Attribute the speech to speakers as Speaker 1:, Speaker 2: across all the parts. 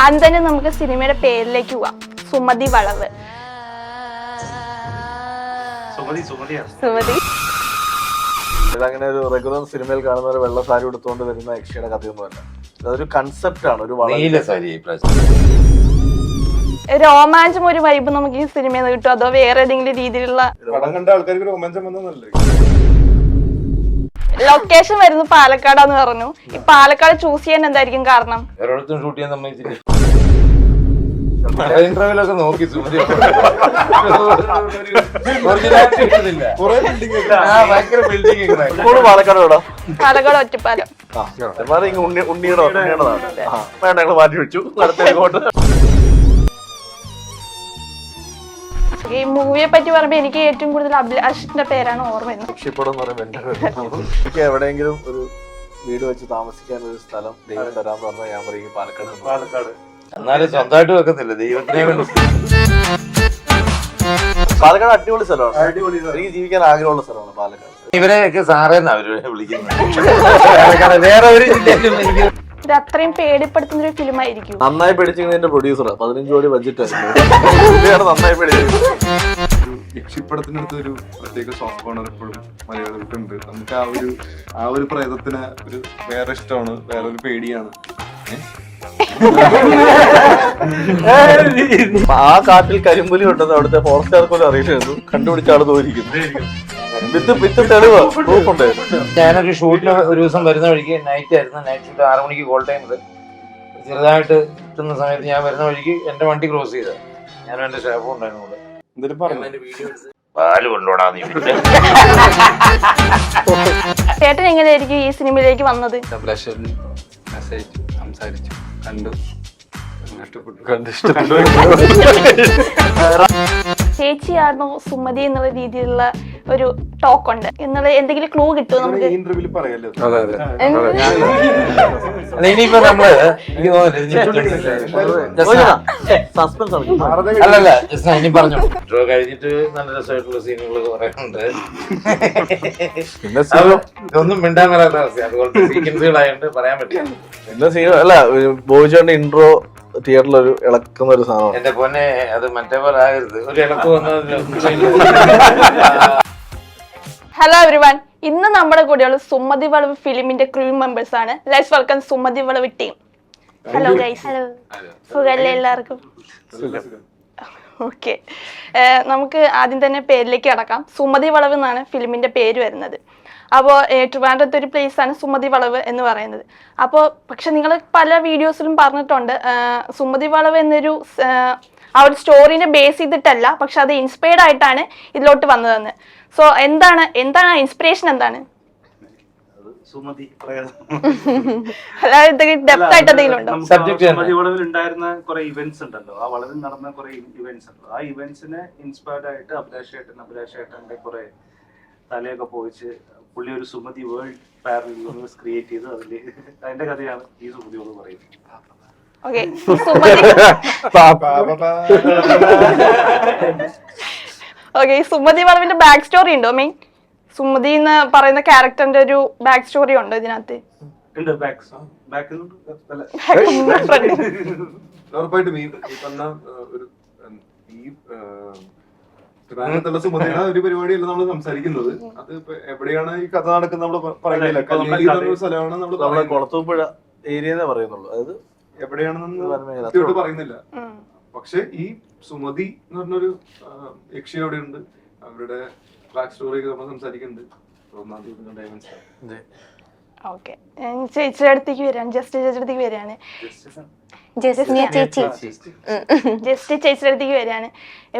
Speaker 1: ആദ്യം നമുക്ക് സിനിമയുടെ പേരിലേക്ക് പോവാം. സുമതി വളവ്. സുമതി
Speaker 2: ഇതങ്ങനെ ഒരു റെഗുലർ സിനിമയിൽ കാണുന്ന ഒരു വെള്ള സാരി എടുത്തുകൊണ്ട് വരുന്ന യക്ഷിയുടെ കഥയൊന്നുമല്ല. അതൊരു കൺസെപ്റ്റ് ആണ്. ഒരു
Speaker 1: രോമാഞ്ചം ഒരു വൈബ് നമുക്ക് ഈ സിനിമയിൽ നിന്ന് കിട്ടും, അതോ വേറെ ഏതെങ്കിലും രീതിയിലുള്ള ലൊക്കേഷൻ വരുന്നത് പാലക്കാടാന്ന് പറഞ്ഞു. ഈ പാലക്കാട് ചൂസ് ചെയ്യാൻ എന്തായിരിക്കും കാരണം?
Speaker 3: ഷൂട്ട് ചെയ്യാൻ സമ്മതിച്ചില്ല. ഇന്റർവ്യൂലൊക്കെ നോക്കി
Speaker 1: പാലക്കാട് ഒറ്റപ്പാലം.
Speaker 2: മാറ്റി വെച്ചു.
Speaker 1: ഈ മൂവിയെ പറ്റി പറയുമ്പോ എനിക്ക് ഏറ്റവും കൂടുതൽ അഭിലാഷിന്റെ പേരാണ് ഓർമ്മ വരുന്നത്.
Speaker 2: എനിക്ക് എവിടെയെങ്കിലും ഒരു വീട് വെച്ച് താമസിക്കാൻ ഒരു സ്ഥലം ദൈവം തരാന്ന് പറഞ്ഞാൽ ഞാൻ പറയും പാലക്കാട്.
Speaker 3: എന്നാലും സ്വന്തമായിട്ട് വെക്കത്തില്ല, ദൈവത്തിനെ വേണ്ടി.
Speaker 2: പാലക്കാട് അടിപൊളി സ്ഥലമാണ്. എനിക്ക് ജീവിക്കാൻ ആഗ്രഹമുള്ള സ്ഥലമാണ് പാലക്കാട്.
Speaker 3: ഇവരെയൊക്കെ സാറേന്നാ അവര് വിളിക്കുന്നത്. വേറെ ഒരു ജില്ലയിലും എനിക്ക്
Speaker 1: ഇത് അത്രയും പേടിപ്പെടുത്തുന്ന ഒരു ഫിലിം ആയിരിക്കും.
Speaker 2: നന്നായി പേടിച്ചിരിക്കുന്നതിന്റെ പ്രൊഡ്യൂസറാണ്. 15 കോടി ബഡ്ജറ്റ് ആയിരുന്നു. നന്നായി പേടിച്ചിരിക്കുന്നത്.
Speaker 4: യക്ഷിപ്പടത്തിനടുത്ത് ഒരു പ്രത്യേക സോഫ്റ്റ് കോർണർ എപ്പോഴും മലയാളികൾക്കുണ്ട്. നമുക്ക് ആ ഒരു പ്രേതത്തിന് ഒരു വേറെ ഇഷ്ടമാണ്, വേറൊരു പേടിയാണ്.
Speaker 2: ആ കാട്ടിൽ കരിമ്പുലി ഉണ്ടെന്ന് അവിടുത്തെ ഫോറസ്റ്റുകാർക്ക് പോലും അറിയില്ലായിരുന്നു. കണ്ടുപിടിച്ച ആള് തോന്നിയിരിക്കുന്നു.
Speaker 3: ഞാനൊരു ഷൂട്ടിന് ഒരു ദിവസം വരുന്ന വഴിക്ക് നൈറ്റ് ആയിരുന്നു. നൈറ്റ് ഷൂട്ട് 6 മണിക്ക് കോൾ ടൈമിൽ ചെറുതായിട്ട് എത്തുന്ന സമയത്ത് ഞാൻ വരുന്ന വഴിക്ക് എന്റെ വണ്ടി ക്രോസ് ചെയ്ത ഞാനും എന്റെ ഷാഫും ഉണ്ടായിരുന്നു കൂടെ. പാല് കൊണ്ടോടാന്ന്
Speaker 1: ചേട്ടൻ എങ്ങനെയായിരിക്കും ഈ സിനിമയിലേക്ക് വന്നത്?
Speaker 4: സംസാരിച്ചു, കണ്ടു,
Speaker 1: ചേച്ചിയാണോ സുമതി എന്നുള്ള രീതിയിലുള്ള ഒരു ടോക്ക് ഉണ്ട് എന്നുള്ള എന്തെങ്കിലും ക്ലൂ കിട്ടുമോ നമുക്ക്?
Speaker 4: ഇന്റർവ്യൂല് പറയാലോ.
Speaker 3: ഇനിയിപ്പോ നമ്മള് അല്ലല്ല ഇനി പറഞ്ഞു കഴിഞ്ഞിട്ട് നല്ല രസമായിട്ടുള്ള സീനുകൾ പറയാനുണ്ട്. ഇതൊന്നും മിണ്ടാൻ വരാത്ത അവസ്ഥ, അതുകൊണ്ട് സീക്വൻസുകളായോണ്ട് പറയാൻ പറ്റില്ല.
Speaker 2: അല്ല, ബോയിച്ചേട്ടന്റെ ഇൻട്രോ തിയേറ്ററിൽ ഒരു ഇളക്കുന്ന ഒരു സാധനം.
Speaker 3: എന്റെ പൊന്നെ, അത് മറ്റേ പോലെ ആകരുത്. ഒരു ഇളക്ക് വന്നത്.
Speaker 1: ഹലോ എവരിവൺ, ഇന്ന് നമ്മുടെ കൂടെയുള്ള സുമതി വളവ് ഫിലിമിന്റെ ക്രൂ മെമ്പേഴ്സ് ആണ്. ലെറ്റ്സ് വെൽക്കം സുമതി വളവ് ടീം. Hello guys. ഹലോ, സുഖല്ലേ എല്ലാവർക്കും? ഓക്കെ, നമുക്ക് ആദ്യം തന്നെ പേരിലേക്ക് കടക്കാം. സുമതി വളവ് എന്നാണ് ഫിലിമിന്റെ പേര് വരുന്നത്. അപ്പോൾ ട്രിവാൻഡ്രത്തെ ഒരു പ്ലേസ് ആണ് സുമതി വളവ് എന്ന് പറയുന്നത്. അപ്പോൾ പക്ഷെ നിങ്ങൾ പല വീഡിയോസിലും പറഞ്ഞിട്ടുണ്ട് സുമതി വളവ് എന്നൊരു ആ ഒരു സ്റ്റോറിനെ ബേസ് ചെയ്തിട്ടല്ല, പക്ഷെ അത് ഇൻസ്പയർഡ് ആയിട്ടാണ് ഇതിലോട്ട് വന്നതെന്ന്. സോ എന്താണ് ഇൻസ്പിറേഷൻ? എന്താണ് ഡെപ്ത് ആയിട്ട് എന്തെങ്കിലും ഉണ്ടോ?
Speaker 5: സുമതി വളവിൽ ഉണ്ടായിരുന്ന കുറെ ഇവന്റ്സ് ഉണ്ടല്ലോ, ആ വളവിൽ നടന്ന കുറെ ഇവന്റ്സ് ഉണ്ടല്ലോ, ആ ഇവന്റ്സിനെ ഇൻസ്പയർഡ് ആയിട്ട് അഭിലാഷ് ഏട്ടന്റെ കുറെ തലയൊക്കെ പോയിച്ച് പുള്ളി ഒരു Sumathi world parallel universe create ചെയ്ത് അതിന്റെ കഥയാണ് ഈ സുമതി വളവ് പറയുന്നത്.
Speaker 1: സുമതി വളവിന്റെ ബാക്ക് സ്റ്റോറി ഉണ്ടോ? മെയിൻ സുമതി എന്ന് പറയുന്ന ക്യാരക്ടറിന്റെ ഒരു ബാക്ക് സ്റ്റോറി ഉണ്ടോ ഇതിനകത്ത്?
Speaker 4: ഉറപ്പായിട്ടും ുള്ള സുമതിയുടെ ഒരു പരിപാടിയല്ല നമ്മൾ സംസാരിക്കുന്നത്. അത് ഇപ്പൊ എവിടെയാണ് ഈ കഥ നടക്കുന്നത് നമ്മൾ പറയുന്നില്ല. കല്ലേരി സ്ഥലമാണ് നമ്മൾ
Speaker 2: കുളത്തൂപ്പുഴ ഏരിയ പറയുന്നുള്ളൂ. അതായത്
Speaker 4: എവിടെയാണെന്ന് പറയുന്നില്ല. പക്ഷെ ഈ സുമതി എന്ന് പറഞ്ഞൊരു യക്ഷി അവിടെ ഉണ്ട്. അവരുടെ ബാക്ക് സ്റ്റോറി നമ്മൾ സംസാരിക്കുന്നുണ്ട്.
Speaker 1: ഓക്കെ, ചേച്ചിയുടെ അടുത്തേക്ക് വരാം. ചേച്ചിയുടെ അടുത്തേക്ക് വരികയാണ്.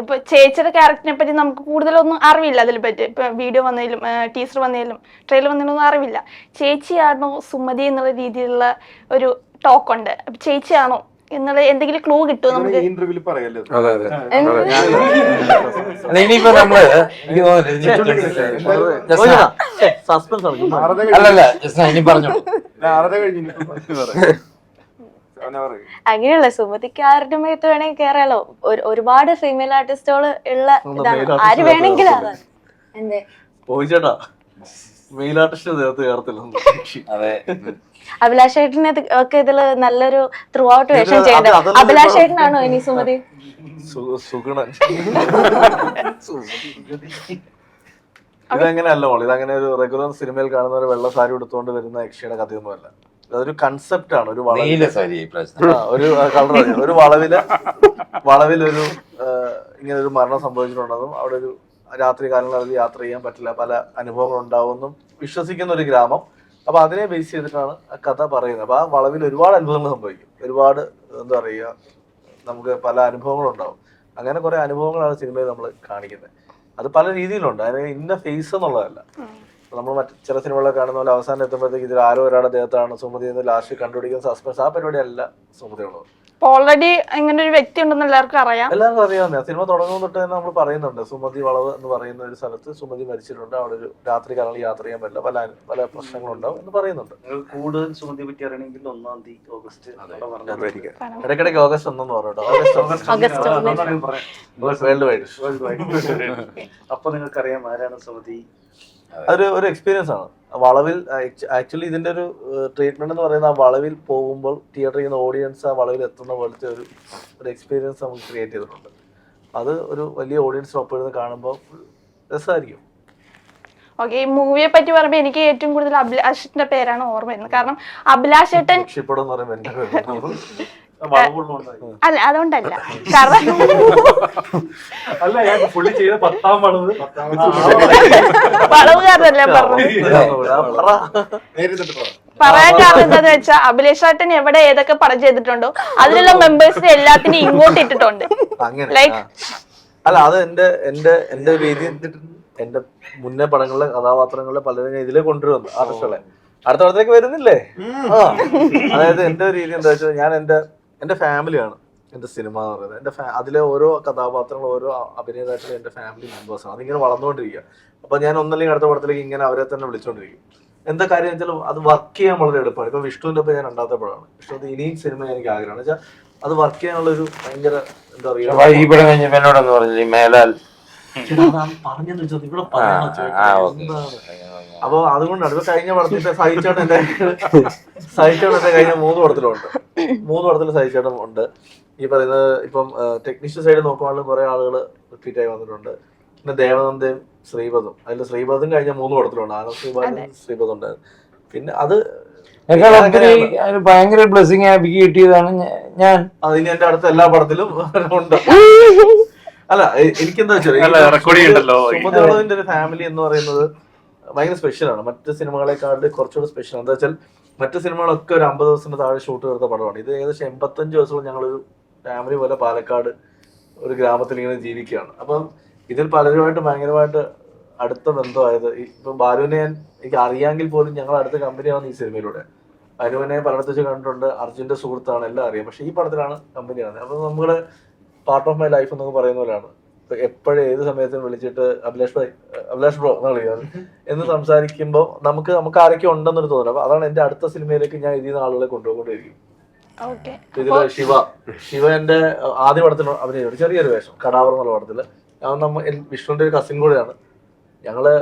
Speaker 1: ഇപ്പൊ ചേച്ചിയുടെ ക്യാരക്ടറിനെ പറ്റി നമുക്ക് കൂടുതലൊന്നും അറിവില്ല. അതിനെ പറ്റി ഇപ്പൊ വീഡിയോ വന്നതിലും ടീസർ വന്നതിലും ട്രെയിലർ വന്നതിലും ഒന്നും അറിവില്ല. ചേച്ചിയാണോ സുമതി എന്നുള്ള രീതിയിലുള്ള ഒരു ടോക്ക് ഉണ്ട്. അപ്പൊ ചേച്ചിയാണോ എന്നുള്ള എന്തെങ്കിലും ക്ലൂ കിട്ടുമോ നമുക്ക്?
Speaker 4: ഇന്റർവ്യൂല് പറയാലോ.
Speaker 3: ഇനിയിപ്പോ നമ്മള് അല്ലല്ല ഇനി പറഞ്ഞു.
Speaker 6: അങ്ങനെയുള്ള സുമതിക്ക് ആരുടെ മേത്ത് വേണമെങ്കിൽ കേറാലോ. ഒരുപാട് ഫീമെയിൽ ആർട്ടിസ്റ്റുകൾ ഉള്ള ഇതാണ്. ആര് വേണമെങ്കിലും അതാണ്. എന്തേ
Speaker 2: മെയിലാർട്ടിസ്റ്റ് ദേഹത്ത് ചേർത്തില്ല.
Speaker 3: അതെ.
Speaker 6: അഭിലാഷ് ചേട്ടനെ ഒക്കെ ഇതില് നല്ലൊരു ത്രൂ ഔട്ട് വേഷം
Speaker 2: അത്
Speaker 6: ചെയ്യേണ്ടത്
Speaker 2: അതല്ലേ
Speaker 6: അഭിലാഷ് ചേട്ടനാണോ ഇനി സുമതി?
Speaker 2: സുഗുണൻ. ഇതങ്ങനെയല്ല മോളെ, ഇതങ്ങനെ ഒരു റെഗുലർ സിനിമയിൽ കാണുന്ന ഒരു വെള്ള സാരി എടുത്തുകൊണ്ട് വരുന്ന യക്ഷിയുടെ കഥയൊന്നുമല്ല. അതൊരു കൺസെപ്റ്റ് ആണ്. ഒരു ഒരു കളർ ഒരു വളവിലൊരു ഇങ്ങനെ ഒരു മരണം സംഭവിച്ചിട്ടുണ്ടെന്നും അവിടെ ഒരു രാത്രി കാലങ്ങളിൽ യാത്ര ചെയ്യാൻ പറ്റില്ല, പല അനുഭവങ്ങൾ ഉണ്ടാവുമെന്നും വിശ്വസിക്കുന്ന ഒരു ഗ്രാമം. അപ്പൊ അതിനെ ബേസ് ചെയ്തിട്ടാണ് ആ കഥ പറയുന്നത്. അപ്പൊ ആ വളവിൽ ഒരുപാട് അനുഭവങ്ങൾ സംഭവിക്കും, ഒരുപാട് എന്താ പറയുക, നമുക്ക് പല അനുഭവങ്ങളുണ്ടാവും. അങ്ങനെ കുറെ അനുഭവങ്ങളാണ് സിനിമയിൽ നമ്മൾ കാണിക്കുന്നത്. അത് പല രീതിയിലുണ്ട്, അതിന് ഇന്ന ഫേസ് എന്നുള്ളതല്ല. നമ്മൾ മറ്റു ചില സിനിമകളൊക്കെ കാണുന്ന പോലെ അവസാനം എത്തുമ്പോഴത്തേക്ക് ഇതിൽ ആരോ ഒരാളുടെ ദേഹത്താണ് സുമതി എന്ന് ലാസ്റ്റ് കണ്ടുപിടിക്കുന്ന സസ്പെൻസ്, ആ പരിപാടിയല്ല സുമതി ഉള്ളത്.
Speaker 1: ഓൾറെഡി ഇങ്ങനെ ഒരു വ്യക്തി ഉണ്ടെന്ന് എല്ലാവർക്കും അറിയാം.
Speaker 2: എല്ലാവർക്കും അറിയാവുന്ന സിനിമ തുടങ്ങുന്ന തൊട്ട് തന്നെ നമ്മൾ പറയുന്നുണ്ട്, സുമതി വളവ് എന്ന് പറയുന്ന ഒരു സ്ഥലത്ത് സുമതി മരിച്ചിട്ടുണ്ട്, അവിടെ ഒരു രാത്രി കാലങ്ങളിൽ യാത്ര ചെയ്യാൻ പറ്റില്ല, പല പ്രശ്നങ്ങളുണ്ടാവും എന്ന് പറയുന്നുണ്ട്.
Speaker 5: കൂടുതൽ സുമതിയെ പറ്റി അറിയണമെങ്കിൽ 1 ഓഗസ്റ്റ്
Speaker 2: ഇടയ്ക്കിടയ്ക്ക് ഓഗസ്റ്റ് 1 പറഞ്ഞോട്ടോ, വേൾഡ് വൈഡ്.
Speaker 5: അപ്പൊ നിങ്ങൾക്ക് അറിയാം ആരാണ് സുമതി.
Speaker 2: ഒരു എക്സ്പീരിയൻസ് ആണ്. വളവിൽ ആക്ച്വലി ഇതിന്റെ ഒരു ട്രീറ്റ്മെന്റ് എന്ന് പറയുന്നത് ആ വളവിൽ പോകുമ്പോൾ തിയേറ്ററിൽ ചെയ്യുന്ന ഓഡിയൻസ് ആ വളവിൽ എത്തുന്ന പോലത്തെ ഒരു എക്സ്പീരിയൻസ് നമുക്ക് ക്രിയേറ്റ് ചെയ്തിട്ടുണ്ട്. അത് ഒരു വലിയ ഓഡിയൻസിനൊപ്പം ഇരുന്ന് കാണുമ്പോൾ രസമായിരിക്കും.
Speaker 1: ഓക്കെ, ഈ മൂവിയെ പറ്റി പറയുമ്പോൾ എനിക്ക് ഏറ്റവും കൂടുതൽ അഭിലാഷിന്റെ പേരാണ് ഓർമ്മ വരുന്നത്. കാരണം അഭിലാഷ് ഏട്ടൻ
Speaker 2: രക്ഷപ്പെടും എന്ന് പറയുമ്പോൾ എന്റെ പേര്
Speaker 1: അല്ല, അതുകൊണ്ടല്ല. കാരണം
Speaker 5: അല്ല, ഞാൻ പുള്ളി ചെയ്ത 10ാം വളവ്
Speaker 1: വളവുകാരനല്ലേ പറഞ്ഞത്. പറയാൻ കാരണം എന്താന്ന് വെച്ചാൽ അഭിലാഷ് ഏട്ടൻ എവിടെ ഏതൊക്കെ പടം ചെയ്തിട്ടുണ്ടോ അതിലുള്ള മെമ്പേഴ്സിനെ എല്ലാത്തിനും ഇങ്ങോട്ട് ഇട്ടിട്ടുണ്ട്. ലൈക്ക്
Speaker 2: അല്ല, അത് എന്റെ രീതി. എന്റെ മുന്നേ പടങ്ങളിലെ കഥാപാത്രങ്ങളിലെ പലരും ഇതിലെ കൊണ്ടുവരുന്നു ആർട്ടിസ്റ്റുകളെ. അടുത്ത പടത്തേക്ക് വരുന്നില്ലേ? അതായത് എന്റെ രീതി എന്താ വെച്ചാൽ, ഞാൻ എന്റെ ഫാമിലിയാണ് എന്റെ സിനിമ എന്ന് പറയുന്നത്. അതിലെ ഓരോ കഥാപാത്രങ്ങളും ഓരോ അഭിനേതാക്കളും എന്റെ ഫാമിലി മെമ്പേഴ്സാണ്. അതിങ്ങനെ വളർന്നുകൊണ്ടിരിക്കുക. അപ്പൊ ഞാൻ ഒന്നല്ലെങ്കിൽ അടുത്ത പടത്തിലേക്ക് ഇങ്ങനെ അവരെ തന്നെ വിളിച്ചുകൊണ്ടിരിക്കും. എന്താ കാര്യം വെച്ചാൽ അത് വർക്ക് ചെയ്യാൻ വളരെ എളുപ്പമാണ്. ഇപ്പൊ വിഷ്ണുവിന്റെ ഒപ്പം ഞാൻ രണ്ടാമത്തെ പടമാണ്. വിഷ്ണു ഇനിയും സിനിമ എനിക്ക് ആഗ്രഹമാണ്. വെച്ചാൽ അത് വർക്ക് ചെയ്യാനുള്ള ഒരു ഭയങ്കര എന്താ പറയുക.
Speaker 3: ഈ പടം കഴിഞ്ഞപ്പോ എന്നോടൊന്ന് പറഞ്ഞില്ലേ മേലാൽ
Speaker 2: പറഞ്ഞെന്ന് വെച്ചാൽ ഇവിടെ അപ്പൊ അതുകൊണ്ടാണ് ഇപ്പൊ കഴിഞ്ഞ പടത്തിന്റെ സഹിച്ചേട്ടൻ എന്റെ കഴിഞ്ഞ 3 പടത്തിലുണ്ട്. 3 പടത്തിൽ സഹിച്ചേട്ടൻ ഉണ്ട്. ഈ പറയുന്നത് ഇപ്പം ടെക്നീഷ്യൻ സൈഡ് നോക്കുവാണെങ്കിൽ കുറെ ആളുകൾ റിപ്പീറ്റ് ആയി വന്നിട്ടുണ്ട്. പിന്നെ ദേവനന്ദയും ശ്രീപദും, അതിൽ ശ്രീപദും കഴിഞ്ഞ 3 പടത്തിലുണ്ട്. ആനന്ദ് ശ്രീപദും ഉണ്ടായിരുന്നു. പിന്നെ അത്
Speaker 3: ഭയങ്കര ബ്ലെസ്സിങ് ആപ്പിക്ക് കിട്ടിയതാണ് ഞാൻ.
Speaker 2: അതിന് എന്റെ അടുത്ത എല്ലാ പടത്തിലും ഉണ്ട്. അല്ല, എനിക്കെന്താ വെച്ചാൽ സുമതി വളവിന്റെ ഒരു ഫാമിലി എന്ന് പറയുന്നത് ഭയങ്കര സ്പെഷ്യലാണ്. മറ്റ് സിനിമകളെക്കാളും കുറച്ചുകൂടി സ്പെഷ്യൽ. എന്താ വെച്ചാൽ മറ്റു സിനിമകളൊക്കെ ഒരു 50 ദിവസത്തിന് താഴെ ഷൂട്ട് തീർത്ത പടമാണ്. ഇത് ഏകദേശം 85 ദിവസവും ഞങ്ങളൊരു ഫാമിലി പോലെ പാലക്കാട് ഒരു ഗ്രാമത്തിൽ ഇങ്ങനെ ജീവിക്കുകയാണ്. അപ്പം ഇതിൽ പലരുമായിട്ട് ഭയങ്കരമായിട്ട് അടുത്ത ബന്ധമായത്. ഇപ്പം ബാലുവിനെ എനിക്ക് അറിയാമെങ്കിൽ പോലും ഞങ്ങൾ അടുത്ത കമ്പനിയാണ് ഈ സിനിമയിലൂടെ. അനുവിനെ പലയിടത്ത് വെച്ച് കണ്ടിട്ടുണ്ട്, അർജുന്റെ സുഹൃത്താണ്, എല്ലാം അറിയാം. പക്ഷെ ഈ പടത്തിലാണ് കമ്പനിയാണ്. അപ്പൊ നമ്മുടെ പാർട്ട് ഓഫ് മൈ ലൈഫ് എന്നൊക്കെ പറയുന്ന പോലെയാണ്. ഇപ്പൊ എപ്പോഴും ഏത് സമയത്തും വിളിച്ചിട്ട് അഭിലാഷ് ബ്രോ എന്നാണ് വിളിക്കാറ് എന്ന് സംസാരിക്കുമ്പോൾ നമുക്ക് ആരൊക്കെ ഉണ്ടെന്നൊരു തോന്നൽ. അപ്പൊ അതാണ് എന്റെ അടുത്ത സിനിമയിലേക്ക് ഞാൻ ഇതിൽ നിന്ന് ആളുകളെ കൊണ്ടുപോയിക്കൊണ്ടിരിക്കും. ഇതില് ശിവ എന്റെ ആദ്യ പടത്തിൽ അഭിനയിച്ചു, ചെറിയൊരു വേഷം, കടാവർ എന്നുള്ള പടത്തില്. വിഷ്ണുവിന്റെ ഒരു കസിൻ കൂടെയാണ്. ഞങ്ങള്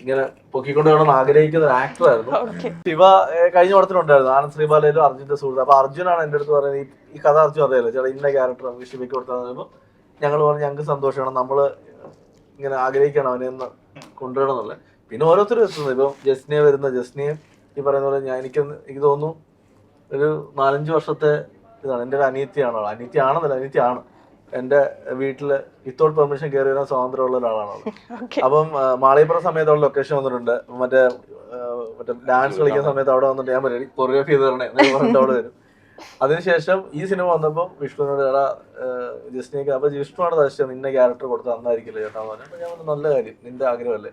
Speaker 2: ഇങ്ങനെ പൊക്കിക്കൊണ്ട് വേണമെന്ന് ആഗ്രഹിക്കുന്ന ഒരു ആക്ടറായിരുന്നു. ശിവ കഴിഞ്ഞ പടത്തിലുണ്ടായിരുന്നു, ആനന്ദ് ശ്രീബാലയിലും അർജുന്റെ സുഹൃത്ത്. അപ്പൊ അർജുനാണ് എന്റെ അടുത്ത് പറയുന്നത്, ഈ കഥ അർജുൻ അറിയാലോ ചേട്ടാ, ഇന്ന ക്യാരക്ടർ നമുക്ക് ശിവയ്ക്ക് കൊടുത്താൽ ഞങ്ങൾ പറഞ്ഞു ഞങ്ങൾക്ക് സന്തോഷമാണ്, നമ്മള് ഇങ്ങനെ ആഗ്രഹിക്കണം അവനെ ഒന്ന് കൊണ്ടുവരണം എന്നുള്ളത്. പിന്നെ ഓരോരുത്തരും എത്തുന്നത്. ഇപ്പം ജസ്നിയെ ഈ പറയുന്ന പോലെ എനിക്ക് തോന്നുന്നു ഒരു 4-5 വർഷത്തെ ഇതാണ്. എൻ്റെ ഒരു അനിയത്തിയാണ്. എൻ്റെ വീട്ടില് വിത്തൗട്ട് പെർമിഷൻ കയറി വരാൻ സ്വാതന്ത്ര്യമുള്ള ഒരാളാണ്. അപ്പം മാളികപ്പുറം സമയത്തുള്ള ലൊക്കേഷൻ വന്നിട്ടുണ്ട്. മറ്റേ ഡാൻസ് കളിക്കുന്ന സമയത്ത് അവിടെ വന്നിട്ട് ഞാൻ പരിപാടി കൊറിയോഗ്രാഫി ചെയ്ത് തരണേ എന്ന് പറഞ്ഞിട്ട് അവിടെ വരും. അതിനുശേഷം ഈ സിനിമ വന്നപ്പോൾ വിഷ്ണുവിനോട് ചേട്ടാ ജസ്റ്റിനേക്ക്, അപ്പൊ വിഷ്ണുവാണ് തയ്ച്ചത്, നിന്റെ ക്യാരക്ടർ കൊടുത്ത് നന്നായിരിക്കില്ല ചേട്ടാ എന്ന് പറഞ്ഞു. അപ്പൊ ഞാൻ പറഞ്ഞു നല്ല കാര്യം, നിന്റെ ആഗ്രഹമല്ലേ,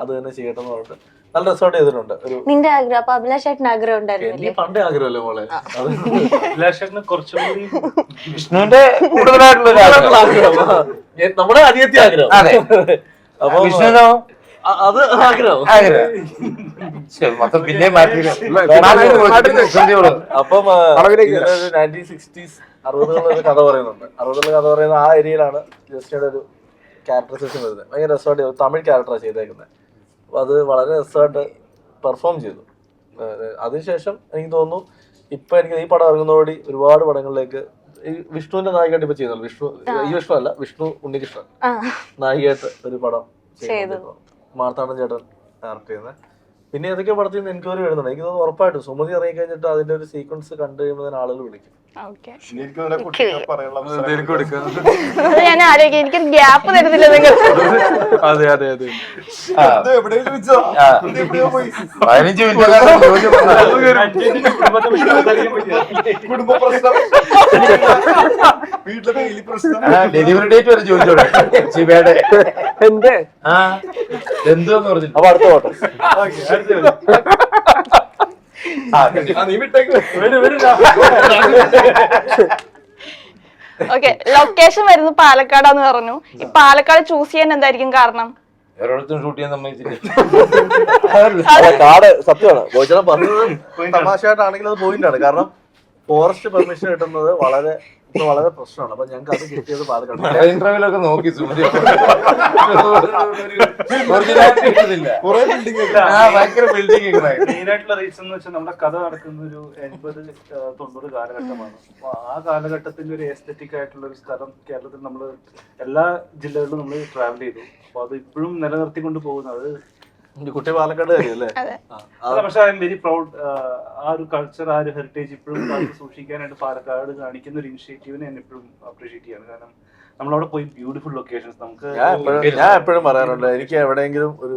Speaker 2: അത് തന്നെ ചെയ്യട്ടെ എന്ന് പറഞ്ഞിട്ട് നല്ല റിസോർട്ട് ചെയ്തിട്ടുണ്ട്.
Speaker 6: നിന്റെ ആഗ്രഹം അപ്പൊ അഭിലാഷ് ചേട്ടന് ആഗ്രഹം ഉണ്ടായിരുന്നു?
Speaker 2: എനിക്ക് പണ്ടേ ആഗ്രഹമല്ലേ മോളെ.
Speaker 5: അഭിലാഷേട്ടന് കുറച്ചുകൂടി
Speaker 3: വിഷ്ണുവിന്റെ കൂടുതലായിട്ടുള്ള
Speaker 2: ആഗ്രഹം, നമ്മുടെ അനിയത്തി ആഗ്രഹം. അപ്പൊ വിഷ്ണുവിനോ അത് ആഗ്രഹം.
Speaker 3: പിന്നെ
Speaker 2: അപ്പം 1960s 60കളിലൊരു കഥ പറയുന്നുണ്ട്. 60കളിൽ കഥ പറയുന്ന ആ ഏരിയയിലാണ് ജസ്റ്റിയുടെ ഒരു ക്യാരക്ടറൈസേഷൻ വരുന്നത്. ഭയങ്കര രസമായിട്ട് തമിഴ് ക്യാരക്ടറാണ് ചെയ്തേക്കുന്നത്. അത് വളരെ രസമായിട്ട് പെർഫോം ചെയ്തു. അതിനുശേഷം എനിക്ക് തോന്നുന്നു ഇപ്പൊ എനിക്ക് ഈ പടം ഇറങ്ങുന്നതോടെ ഒരുപാട് പടങ്ങളിലേക്ക് ഈ വിഷ്ണുവിന്റെ നായികയായിട്ട് ഇപ്പൊ ചെയ്യുന്നുള്ളൂ. വിഷ്ണു അല്ല, വിഷ്ണു ഉണ്ണികൃഷ്ണൻ നായികയായിട്ട് ഒരു പടം ചെയ്യുന്നുണ്ട്. മാർത്താണ്ഡൻ ചേട്ടൻ ഡയറക്ട് ചെയ്യുന്നത്. പിന്നെ ഏതൊക്കെ പടത്തിൽ നിന്ന് എൻക്വയറി വരുന്നുണ്ട്. എനിക്ക് തോന്നുന്നു ഉറപ്പായിട്ടും സുമതി ഇറങ്ങി കഴിഞ്ഞിട്ട് അതിന്റെ ഒരു സീക്വൻസ് കണ്ടു കഴിയുമ്പോൾ ആളുകൾ വിളിക്കും.
Speaker 1: ഞാൻ ആലോചിക്കും, എനിക്കൊരു ഗ്യാപ്പ് തരുന്നില്ല നിങ്ങൾ.
Speaker 3: അതെ അതെ അതെ
Speaker 4: 15 പ്രശ്നം
Speaker 3: ഡെലിവറി ഡേറ്റ് വരെ ചോദിച്ചോടെ ശിവയുടെ എന്റെ എന്തുവെന്ന് പറഞ്ഞു.
Speaker 2: അപ്പൊ അടുത്ത ഫോട്ടോ
Speaker 1: ഓക്കെ, ലൊക്കേഷൻ വരുന്നത് പാലക്കാടാന്ന് പറഞ്ഞു. ഈ പാലക്കാട് ചൂസ് ചെയ്യാൻ എന്തായിരിക്കും കാരണം?
Speaker 3: വേറൊരിടത്തും ഷൂട്ട് ചെയ്യാൻ സമ്മതിച്ചില്ല.
Speaker 2: കാട് സത്യമാണ് ബോയ്ച്ചേട്ടൻ പറഞ്ഞത് തമാശയായിട്ടാണെങ്കിൽ അത് പോയിന്റ് ആണ്. കാരണം ഫോറസ്റ്റ് പെർമിഷൻ കിട്ടുന്നത് വളരെ പ്രശ്നമാണ്. അപ്പൊ ഞങ്ങൾക്ക് അത് കിട്ടിയത് പാലക്കാട്.
Speaker 3: ഇന്റർവ്യൂലൊക്കെ നോക്കി സുമതി ഭയങ്കര ബിൽഡിംഗ്.
Speaker 5: മെയിനായിട്ടുള്ള റീസൺ എന്ന് വെച്ചാൽ നമ്മുടെ കഥ നടക്കുന്ന ഒരു 80-90 കാലഘട്ടമാണ്. അപ്പൊ ആ കാലഘട്ടത്തിന്റെ ഒരു എസ്തെറ്റിക് ആയിട്ടുള്ള ഒരു സ്ഥലം കേരളത്തിൽ നമ്മൾ എല്ലാ ജില്ലകളിലും നമ്മൾ ട്രാവൽ ചെയ്തു. അപ്പൊ അത് ഇപ്പോഴും നിലനിർത്തിക്കൊണ്ട് പോകുന്നത്
Speaker 2: കുട്ടി പാലക്കാട് കാര്യല്ലേ.
Speaker 5: പക്ഷെ ഐ എം വെരി പ്രൗഡ്. ആ ഒരു കൾച്ചർ, ആ ഒരു ഹെറിറ്റേജ് ഇപ്പോഴും സൂക്ഷിക്കാനായിട്ട് പാലക്കാട് കാണിക്കുന്ന ഒരു ഇനിഷ്യേറ്റീവിനെ ഞാൻ എപ്പോഴും അപ്രീഷിയേറ്റ് ചെയ്യാണ്. കാരണം നമ്മളവിടെ പോയി ബ്യൂട്ടിഫുൾ ലൊക്കേഷൻസ് നമുക്ക്
Speaker 2: ഞാൻ എപ്പോഴും പറയാറുണ്ട്, എനിക്ക് എവിടെയെങ്കിലും ഒരു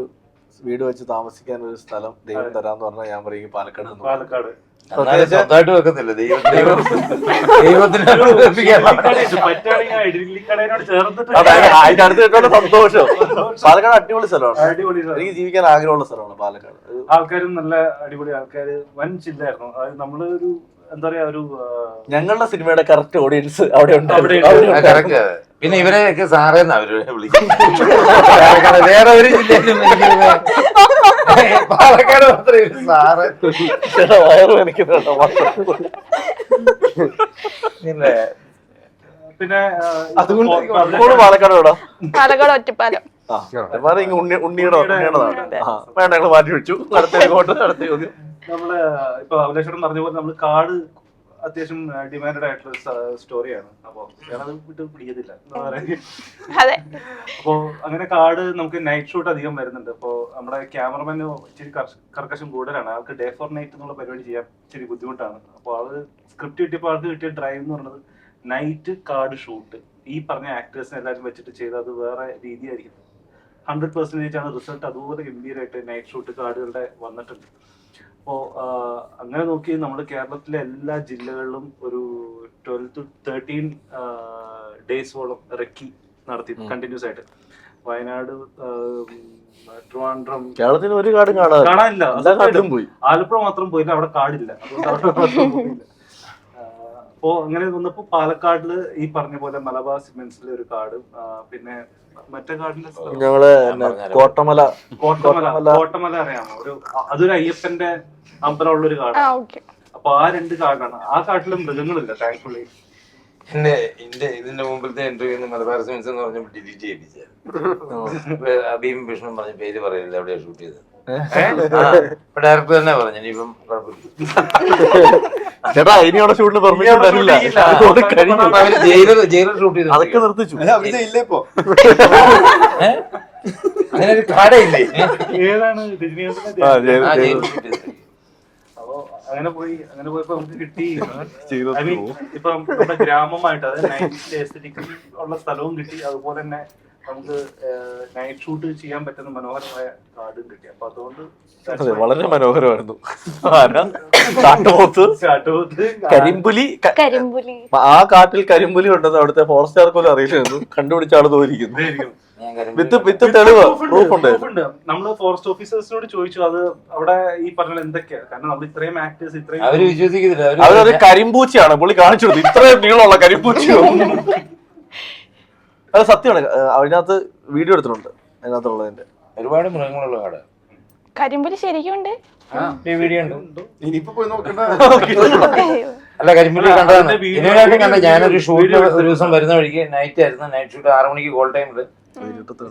Speaker 2: വീട് വെച്ച് താമസിക്കാൻ ഒരു സ്ഥലം ദൈവം തരാന്ന് പറഞ്ഞാൽ ഞാൻ പറയും പാലക്കാട്.
Speaker 3: സ്വന്തമായിട്ട് വെക്കത്തില്ല ദൈവത്തിന്
Speaker 2: അതിന്റെ അടുത്ത് കിട്ടുന്ന സന്തോഷം. പാലക്കാട് അടിപൊളി സ്ഥലമാണ്, എനിക്ക് ജീവിക്കാൻ ആഗ്രഹമുള്ള സ്ഥലമാണ് പാലക്കാട്.
Speaker 5: ആൾക്കാരും നല്ല അടിപൊളി ആൾക്കാര്, വൻ ചില്ലായിരുന്നു. അതായത് നമ്മള് ഒരു എന്താ പറയാ ഒരു
Speaker 2: ഞങ്ങളുടെ സിനിമയുടെ കറക്റ്റ് ഓഡിയൻസ് അവിടെ ഉണ്ട്.
Speaker 3: പിന്നെ ഇവരെയൊക്കെ സാറേന്ന് അവര് വിളിക്കും. വേറെ ഒരു ജില്ലയിലും പാലക്കാട് മാത്രമേ സാറ്
Speaker 2: വയറ് എനിക്കുന്നുണ്ടോ.
Speaker 5: പിന്നെ
Speaker 2: പാലക്കാട് എവിടാ?
Speaker 1: പാലക്കാട് ഒറ്റപ്പാലം.
Speaker 2: ഉണ്ണിയുടെ വേണ്ട, ഞങ്ങൾ മാറ്റി വെച്ചു. അടുത്ത ചോദ്യം.
Speaker 5: നമ്മള് ഇപ്പൊ അഭിലാഷേട്ടൻ പറഞ്ഞ പോലെ നമ്മള് കാട് അത്യാവശ്യം ഡിമാൻഡഡ് ആയിട്ടുള്ള സ്റ്റോറിയാണ്. അപ്പൊ ഞാനത് വിട്ട് പിടിക്കത്തില്ല എന്താ പറയുക. അപ്പോ അങ്ങനെ കാട് നമുക്ക് നൈറ്റ് ഷൂട്ട് അധികം വരുന്നുണ്ട്. അപ്പോ നമ്മുടെ ക്യാമറമാന് ഇച്ചിരി കർക്കശം കൂടുതലാണ്. ആൾക്ക് ഡേ ഫോർ നൈറ്റ് എന്നുള്ള പരിപാടി ചെയ്യാൻ ഇച്ചിരി ബുദ്ധിമുട്ടാണ്. അപ്പൊ ആള് സ്ക്രിപ്റ്റ് കിട്ടിയപ്പോൾ ആൾക്ക് കിട്ടിയ ഡ്രൈവ് എന്ന് പറയുന്നത് നൈറ്റ് കാട് ഷൂട്ട്. ഈ പറഞ്ഞ ആക്ടേഴ്സിനെ എല്ലാവരും വെച്ചിട്ട് ചെയ്ത് അത് വേറെ രീതിയായിരിക്കും. 100% ആണ് റിസൾട്ട്. അതുപോലെ ഗംഭീരമായിട്ട് നൈറ്റ് ഷൂട്ട് കാടുകളുടെ വന്നിട്ടുണ്ട്. അപ്പോൾ അങ്ങനെ നോക്കി നമ്മൾ കേരളത്തിലെ എല്ലാ ജില്ലകളിലും ഒരു 12 to 13 ഡേയ്സോളം റെക്കി നടത്തി കണ്ടിന്യൂസ് ആയിട്ട്. വയനാട്, ട്രിവാൻഡ്രം,
Speaker 2: കേരളത്തിന് ഒരു കാടും കാണാനില്ല.
Speaker 5: പോയി. ആലപ്പുഴ മാത്രം പോയില്ല, അവിടെ കാടില്ല. അതുകൊണ്ട് അവിടെ മാത്രം പോയില്ല. അപ്പോ അങ്ങനെ വന്നപ്പോ പാലക്കാടില് ഈ പറഞ്ഞ പോലെ മലബാർ സിമെന്റ്സിലെ ഒരു കാടും പിന്നെ മറ്റേ കാടിന്റെ
Speaker 2: ഞങ്ങള് കോട്ടമല
Speaker 5: അറിയാമോ? അതൊരു അയ്യപ്പന്റെ അമ്പലമുള്ള ഒരു കാട്. അപ്പൊ ആ 2 കാടാണ്. ആ കാട്ടിലും മൃഗങ്ങളില്ല താങ്ക്ഫുള്ളി.
Speaker 3: ഇതിന്റെ മുമ്പിലത്തെ ഇന്റർവ്യൂ മലബാർ സിമെന്റ്സ് എന്ന് പറഞ്ഞപ്പോൾ ഡിലീറ്റ് ചെയ്യിപ്പിച്ചു. അബീം വിഷ്ണു പറഞ്ഞ പേര് പറയില്ല എവിടെയാ ഷൂട്ട് ചെയ്തത്. ഡയറക്ടർ തന്നെ പറഞ്ഞു ഇനിയിപ്പം
Speaker 2: ചേട്ടാ ഇനി അവിടെ ഷൂട്ടിന് പെർമിഷൻ തരില്ല.
Speaker 3: ജയിലർ ഷൂട്ട് ചെയ്തു.
Speaker 2: അതൊക്കെ നിർത്തിച്ചു.
Speaker 3: അങ്ങനെ ഒരു കാടയില്ലേ?
Speaker 5: ഏതാണ്? അപ്പൊ അങ്ങനെ പോയപ്പോ നമുക്ക് കിട്ടി. ഐ മീൻ ഇപ്പൊ നമ്മുടെ ഗ്രാമമായിട്ട് അതായത് നൈറ്റ് എസ്തെറ്റിക് ഉള്ള സ്ഥലവും കിട്ടി. അതുപോലെ തന്നെ നമുക്ക് നൈറ്റ് ഷൂട്ട് ചെയ്യാൻ പറ്റുന്ന മനോഹരമായ കാർഡും കിട്ടി. അപ്പൊ അതുകൊണ്ട്
Speaker 2: വളരെ മനോഹരമായിരുന്നു. കരിമ്പുലി. ആ കാട്ടിൽ കരിമ്പുലി ഉണ്ടെന്ന് അവിടുത്തെ ഫോറസ്റ്റുകാർക്ക് പോലും അറിയില്ലായിരുന്നു. കണ്ടുപിടിച്ച ആള് തോന്നിയിരിക്കുന്നു. വിത്ത് തെളിവ് പ്രൂഫുണ്ട്.
Speaker 5: നമ്മള് ഫോറസ്റ്റ് ഓഫീസേഴ്സിനോട് ചോദിച്ചു അത് അവിടെ ഈ പറഞ്ഞ എന്തൊക്കെയാ. കാരണം നമ്മൾ ഇത്രയും ആക്ടേഴ്സ് ഇത്രയും
Speaker 3: അവര് വിശ്വസിക്കുന്നില്ല.
Speaker 2: അവരത് കരിമ്പൂച്ചയാണ് പുള്ളി കാണിച്ചു കൊടുത്തു. ഇത്രയും നീളമുള്ള കരിമ്പൂച്ചയോ. അത് സത്യമാണ്. അതിനകത്ത് വീഡിയോ എടുത്തിട്ടുണ്ട്. അതിനകത്തുള്ളതിന്റെ
Speaker 3: ഒരുപാട് മൃഗങ്ങളുള്ള കാട്.
Speaker 1: കരിമ്പുലി ശരിക്കും ഉണ്ട്.
Speaker 3: വീഡിയോ ഉണ്ട്.
Speaker 4: ഇനിയിപ്പോ പോയി നോക്കണ്ട.
Speaker 3: അല്ല കരിമ്പുലി കണ്ടതാണ്. ഇതിനായിട്ടും കണ്ട. ഞാനൊരു ഷൂട്ടിന് ഒരു ദിവസം വരുന്ന വഴിക്ക് നൈറ്റ് ആയിരുന്നു. നൈറ്റ് ഷൂട്ട് 6 മണിക്ക് കോൾ ടൈമില്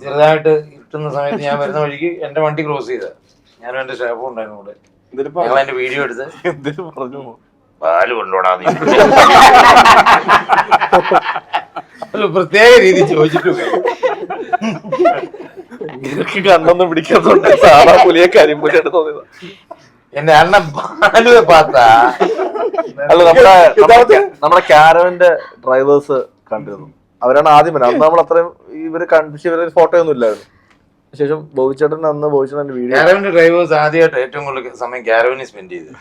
Speaker 3: ചെറുതായിട്ട് കിട്ടുന്ന സമയത്ത് ഞാൻ വരുന്ന വഴിക്ക് എന്റെ വണ്ടി ക്രോസ് ചെയ്ത ഞാനും എന്റെ സ്റ്റാഫും ഉണ്ടായിരുന്നു കൂടെ. ഞങ്ങൾ അതിന്റെ വീഡിയോ എടുത്ത്
Speaker 2: പറഞ്ഞു
Speaker 3: പാല് കൊണ്ടോടാ നീ പ്രത്യേക രീതി ചോദിച്ചിട്ടു.
Speaker 2: ഇതൊക്കെ കണ്ണൊന്നും പിടിക്കാത്തോണ്ട് സാധാ പുലിയെ കരിമ്പുലിയായിട്ട് തോന്നിയതാ.
Speaker 3: എന്റെ അണ്ണൻ പാല് പാത്താ.
Speaker 2: അല്ല നമ്മുടെ കാരവന്റെ ഡ്രൈവേഴ്സ് കണ്ടിരുന്നു. അവരാണ് ആദ്യം വരുന്നത്. അന്ന് നമ്മൾ അത്രയും ഇവര് ഫോട്ടോ ഒന്നും ഇല്ലായിരുന്നു. ശേഷം ബോബിച്ചേട്ടൻ അന്ന് ബോബിച്ചേട്ടൻ വീഡിയോ
Speaker 3: കാരവന്റെ ഡ്രൈവേഴ്സ് ആദ്യമായിട്ട് ഏറ്റവും കൂടുതൽ സമയം കാരവനിൽ സ്പെൻഡ് ചെയ്ത്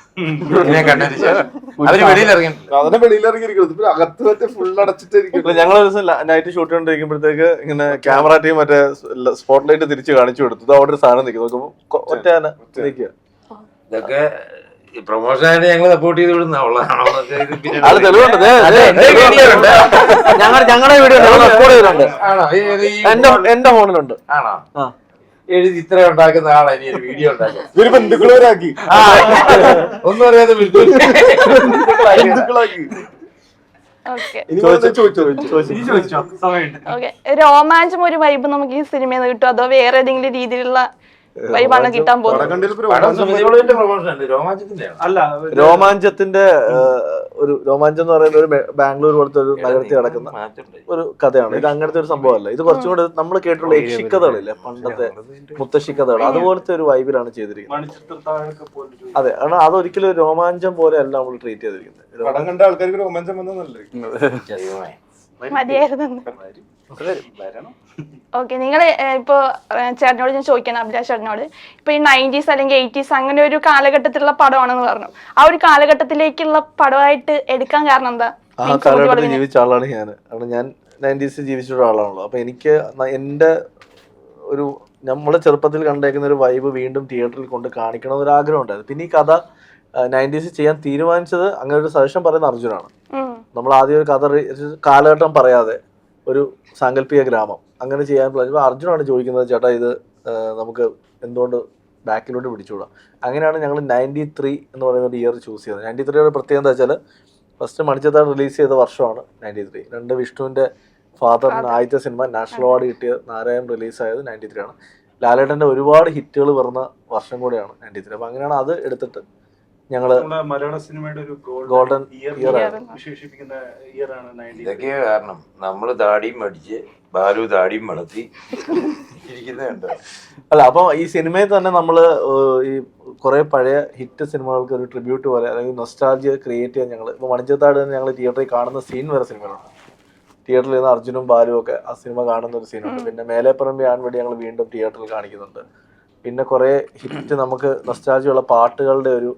Speaker 3: ഇതിനെ കണ്ടതിന് ശേഷം അവര് വെളിയിൽ ഇറങ്ങിയിട്ടുണ്ട്.
Speaker 4: അതിനെ വെളിയിലിറങ്ങിയിരിക്കുന്നത് അകത്ത് മറ്റേ ഫുൾ അടച്ചിട്ടിരിക്കുന്നു.
Speaker 2: ഞങ്ങൾ ഒരു ദിവസം നൈറ്റ് ഷൂട്ട് ചെയ്തോണ്ടിരിക്കുമ്പോഴത്തേക്ക് ഇങ്ങനെ ക്യാമറ ടീം മറ്റേ സ്പോട്ട് ലൈറ്റ് തിരിച്ച് കാണിച്ചു കൊടുത്തു. അവിടെ ഒരു സാധനം നിൽക്കും. നോക്കുമ്പോ ഒറ്റ നിൽക്കുക.
Speaker 3: ഇതൊക്കെ പ്രൊമോഷനായിട്ട് ഞങ്ങൾ സപ്പോർട്ട് ചെയ്ത് വിടുന്ന
Speaker 2: അത് തെളിവുണ്ട്. ഞങ്ങളുടെ വീഡിയോ റെക്കോർഡ് ചെയ്തിട്ടുണ്ട്. എന്റെ ഫോണിലുണ്ട്.
Speaker 3: ആണോ? എഴുതി ഇത്ര ഉണ്ടാക്കുന്ന ആളാ ഇനി ഒരു വീഡിയോ ഉണ്ടാക്കുക.
Speaker 4: ഇവര് ബന്ധുക്കളാക്കി
Speaker 3: ഒന്നും അറിയാതെ
Speaker 4: ബന്ധുക്കളാക്കി.
Speaker 1: രോമാഞ്ചം ഒരു വൈബ് നമുക്ക് ഈ സിനിമയിൽ നിന്ന് കിട്ടും, അതോ വേറെ ഏതെങ്കിലും രീതിയിലുള്ള വൈബാണ് കിട്ടാൻ പോകുന്നത്?
Speaker 5: അല്ല,
Speaker 2: രോമാഞ്ചത്തിന്റെ ഒരു രോമാഞ്ചം എന്ന് പറയുന്ന ഒരു ബാംഗ്ലൂർ പോലത്തെ ഒരു നഗരത്തിൽ നടക്കുന്ന ഒരു കഥയാണ്. ഇത് അങ്ങനത്തെ ഒരു സംഭവമല്ല. ഇത് കുറച്ചും കൂടെ നമ്മൾ കേട്ടുള്ള യക്ഷിക്കഥകളില്ലേ, പണ്ടത്തെ മുത്തശ്ശി കഥകൾ, അതുപോലത്തെ ഒരു വൈബിലാണ് ചെയ്തിരിക്കുന്നത്. അതെ, കാരണം അതൊരിക്കലും ഒരു രോമാഞ്ചം പോലെ അല്ല നമ്മൾ ട്രീറ്റ് ചെയ്തിരിക്കുന്നത്.
Speaker 4: പടം കണ്ട ആൾക്കാർക്ക് രോമാഞ്ചം വന്നതല്ലേ?
Speaker 1: മതിയായിരുന്നു. ഓക്കെ, നിങ്ങൾ ഇപ്പോ ചേട്ടനോട് ഞാൻ ചോദിക്കണം, അഭിലാഷ് ചേട്ടനോട്, ഇപ്പൊ ഈ 90s അല്ലെങ്കിൽ 80s അങ്ങനെ ഒരു കാലഘട്ടത്തിലുള്ള പടമാണെന്ന് പറഞ്ഞു. ആ ഒരു കാലഘട്ടത്തിലേക്കുള്ള പടമായിട്ട് എടുക്കാൻ കാരണം എന്താ?
Speaker 2: ആ കാലഘട്ടത്തിൽ ജീവിച്ച ആളാണ് ഞാൻ. കാരണം ഞാൻ 90s ജീവിച്ച ഒരാളാണല്ലോ. അപ്പൊ എനിക്ക് എന്റെ ഒരു നമ്മളെ ചെറുപ്പത്തിൽ കണ്ടേക്കുന്ന ഒരു വൈബ് വീണ്ടും തിയേറ്ററിൽ കൊണ്ട് കാണിക്കണം എന്നൊരു ആഗ്രഹം ഉണ്ടായിരുന്നു. പിന്നെ ഈ കഥ 90s ചെയ്യാൻ തീരുമാനിച്ചത് അങ്ങനെ ഒരു സജഷൻ പറയുന്ന അർജുനാണ്. നമ്മൾ ആദ്യം ഒരു കഥ കാലഘട്ടം പറയാതെ ഒരു സാങ്കല്പിക ഗ്രാമം അങ്ങനെ ചെയ്യാൻ പ്ലാൻ. അർജുനാണ് ചോദിക്കുന്നത്, ചേട്ടാ ഇത് നമുക്ക് എന്തുകൊണ്ട് ബാക്കിലോട്ട് പിടിച്ചുകൂടാം. അങ്ങനെയാണ് ഞങ്ങൾ 93 എന്ന് പറയുന്ന ഒരു ഇയർ ചൂസ് ചെയ്തത്. 93യുടെ പ്രത്യേകത എന്താ വെച്ചാൽ ഫസ്റ്റ് മണിച്ചിത്രത്താഴ് റിലീസ് ചെയ്ത വർഷമാണ് 93. 2 വിഷ്ണുവിൻ്റെ ഫാദറിന് ആദ്യത്തെ സിനിമ നാഷണൽ അവാർഡ് കിട്ടിയ നാരായൺ റിലീസായത് 93 ആണ്. ലാലേട്ടൻ്റെ ഒരുപാട് ഹിറ്റുകൾ വരുന്ന വർഷം കൂടെയാണ് 93. അപ്പം അങ്ങനെയാണ് അത് എടുത്തിട്ട് ഞങ്ങള്
Speaker 5: മലയാള സിനിമയുടെ ഒരു
Speaker 2: ഗോൾഡൻ ഇയർ
Speaker 5: വിശേഷിപ്പിക്കുന്ന ഇയറാണ് 90.
Speaker 3: ഇതൊക്കെ കാരണം നമ്മള് താടിയും അടിച്ച് ബാലു താടിയും വളർത്തി ഇരിക്കുന്നുണ്ട്.
Speaker 2: അല്ല, അപ്പൊ ഈ സിനിമയിൽ തന്നെ നമ്മള് ഈ കുറെ പഴയ ഹിറ്റ് സിനിമകൾക്ക് ഒരു ട്രിബ്യൂട്ട് പോലെ അല്ലെങ്കിൽ നൊസ്റ്റാൾജിയ ക്രിയേറ്റ് ചെയ്യാൻ ഞങ്ങൾ ഇപ്പൊ മണിച്ചിത്രത്താഴ് തന്നെ ഞങ്ങൾ തിയേറ്ററിൽ കാണുന്ന സീൻ വരെ സിനിമകളുണ്ട്. തിയേറ്ററിൽ നിന്ന് അർജുനും ബാലുവും ഒക്കെ ആ സിനിമ കാണുന്ന ഒരു സീനുണ്ട്. പിന്നെ മേലെപ്പറമ്പി ആൺവടി ഞങ്ങൾ വീണ്ടും തിയേറ്ററിൽ കാണിക്കുന്നുണ്ട്. പിന്നെ കുറെ ഹിറ്റ് നമുക്ക് നൊസ്റ്റാൾജിയുള്ള പാട്ടുകളുടെ ഒരു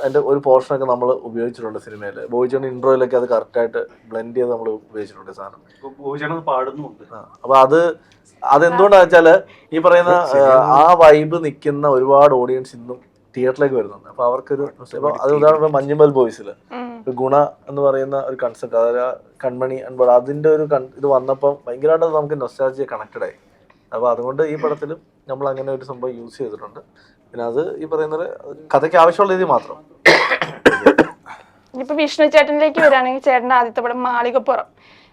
Speaker 2: അതിന്റെ ഒരു പോർഷനൊക്കെ നമ്മൾ ഉപയോഗിച്ചിട്ടുണ്ട് സിനിമയിൽ. ബോയിച്ചേട്ടൻ ഇൻട്രോയിലൊക്കെ അത് കറക്റ്റായിട്ട് ബ്ലെൻഡ് ചെയ്ത് നമ്മൾ ഉപയോഗിച്ചിട്ടുണ്ട് സാധനം. അപ്പൊ അതെന്തുകൊണ്ടാന്ന് വെച്ചാല് ഈ പറയുന്ന ആ വൈബ് നിൽക്കുന്ന ഒരുപാട് ഓഡിയൻസ് ഇന്നും തിയേറ്ററിലേക്ക് വരുന്നുണ്ട്. അപ്പൊ അവർക്കൊരു അത് ഉദാഹരണം മഞ്ഞുമൽ ബോയ്സില് ഗുണ എന്ന് പറയുന്ന ഒരു കൺസെപ്റ്റ്, അതായത് കൺമണി അൻപത് അതിന്റെ ഒരു ഇത് വന്നപ്പം ഭയങ്കരമായിട്ട് നമുക്ക് നൊസ്റ്റാൾജിയ കണക്റ്റഡ് ആയി. അപ്പൊ അതുകൊണ്ട് ഈ പടത്തിലും നമ്മൾ അങ്ങനെ ഒരു സംഭവം യൂസ് ചെയ്തിട്ടുണ്ട്. പിന്നെ അത് ഈ പറയുന്നത് കഥയ്ക്ക് ആവശ്യമുള്ള രീതി മാത്രം.
Speaker 1: ഇപ്പൊ വിഷ്ണു ചേട്ടനിലേക്ക് വരികയാണെങ്കിൽ ചേട്ടന്റെ ആദ്യത്തെ പടം മാളികപ്പുറം,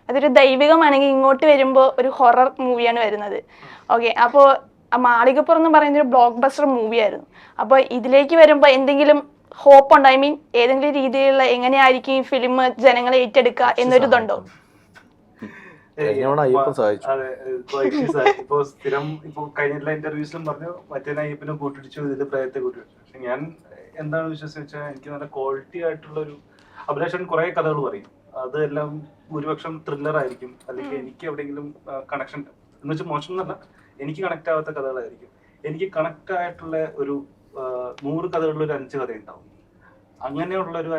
Speaker 1: അതൊരു ദൈവികമാണെങ്കിൽ ഇങ്ങോട്ട് വരുമ്പോ ഒരു ഹൊറർ മൂവിയാണ് വരുന്നത്. ഓക്കെ, അപ്പോ മാളികപ്പുറം എന്ന് പറയുന്ന ഒരു ബ്ലോക്ക് ബസ്റ്റർ മൂവിയായിരുന്നു. അപ്പൊ ഇതിലേക്ക് വരുമ്പോ എന്തെങ്കിലും ഹോപ്പ് ഉണ്ടോ? ഐ മീൻ ഏതെങ്കിലും രീതിയിലുള്ള എങ്ങനെയായിരിക്കും ഈ ഫിലിം ജനങ്ങളെ ഏറ്റെടുക്കുക എന്നൊരുതുണ്ടോ?
Speaker 5: ഇപ്പൊ സ്ഥിരം ഇപ്പൊ കഴിഞ്ഞ ഇന്റർവ്യൂസിലും പറഞ്ഞു മറ്റേ അയ്യപ്പനെ കൂട്ടിടിച്ചു, ഇതില് പ്രയത്തെ കൂട്ടിടിച്ചു. പക്ഷെ ഞാൻ എന്താണ് വിശ്വസിച്ചാൽ എനിക്ക് നല്ല ക്വാളിറ്റി ആയിട്ടുള്ള ഒരു അഭിലാഷൻ കുറെ കഥകൾ പറയും. അതെല്ലാം ഭൂരിപക്ഷം ത്രില്ലർ ആയിരിക്കും, അല്ലെങ്കിൽ എനിക്ക് എവിടെയെങ്കിലും കണക്ഷൻ എന്ന് വെച്ചാൽ മോശം എന്നല്ല, എനിക്ക് കണക്ട് ആവാത്ത കഥകളായിരിക്കും. എനിക്ക് കണക്ട് ആയിട്ടുള്ള ഒരു 100 കഥകളിൽ ഒരു 5 കഥ ഉണ്ടാവും. അങ്ങനെയുള്ള ഒരു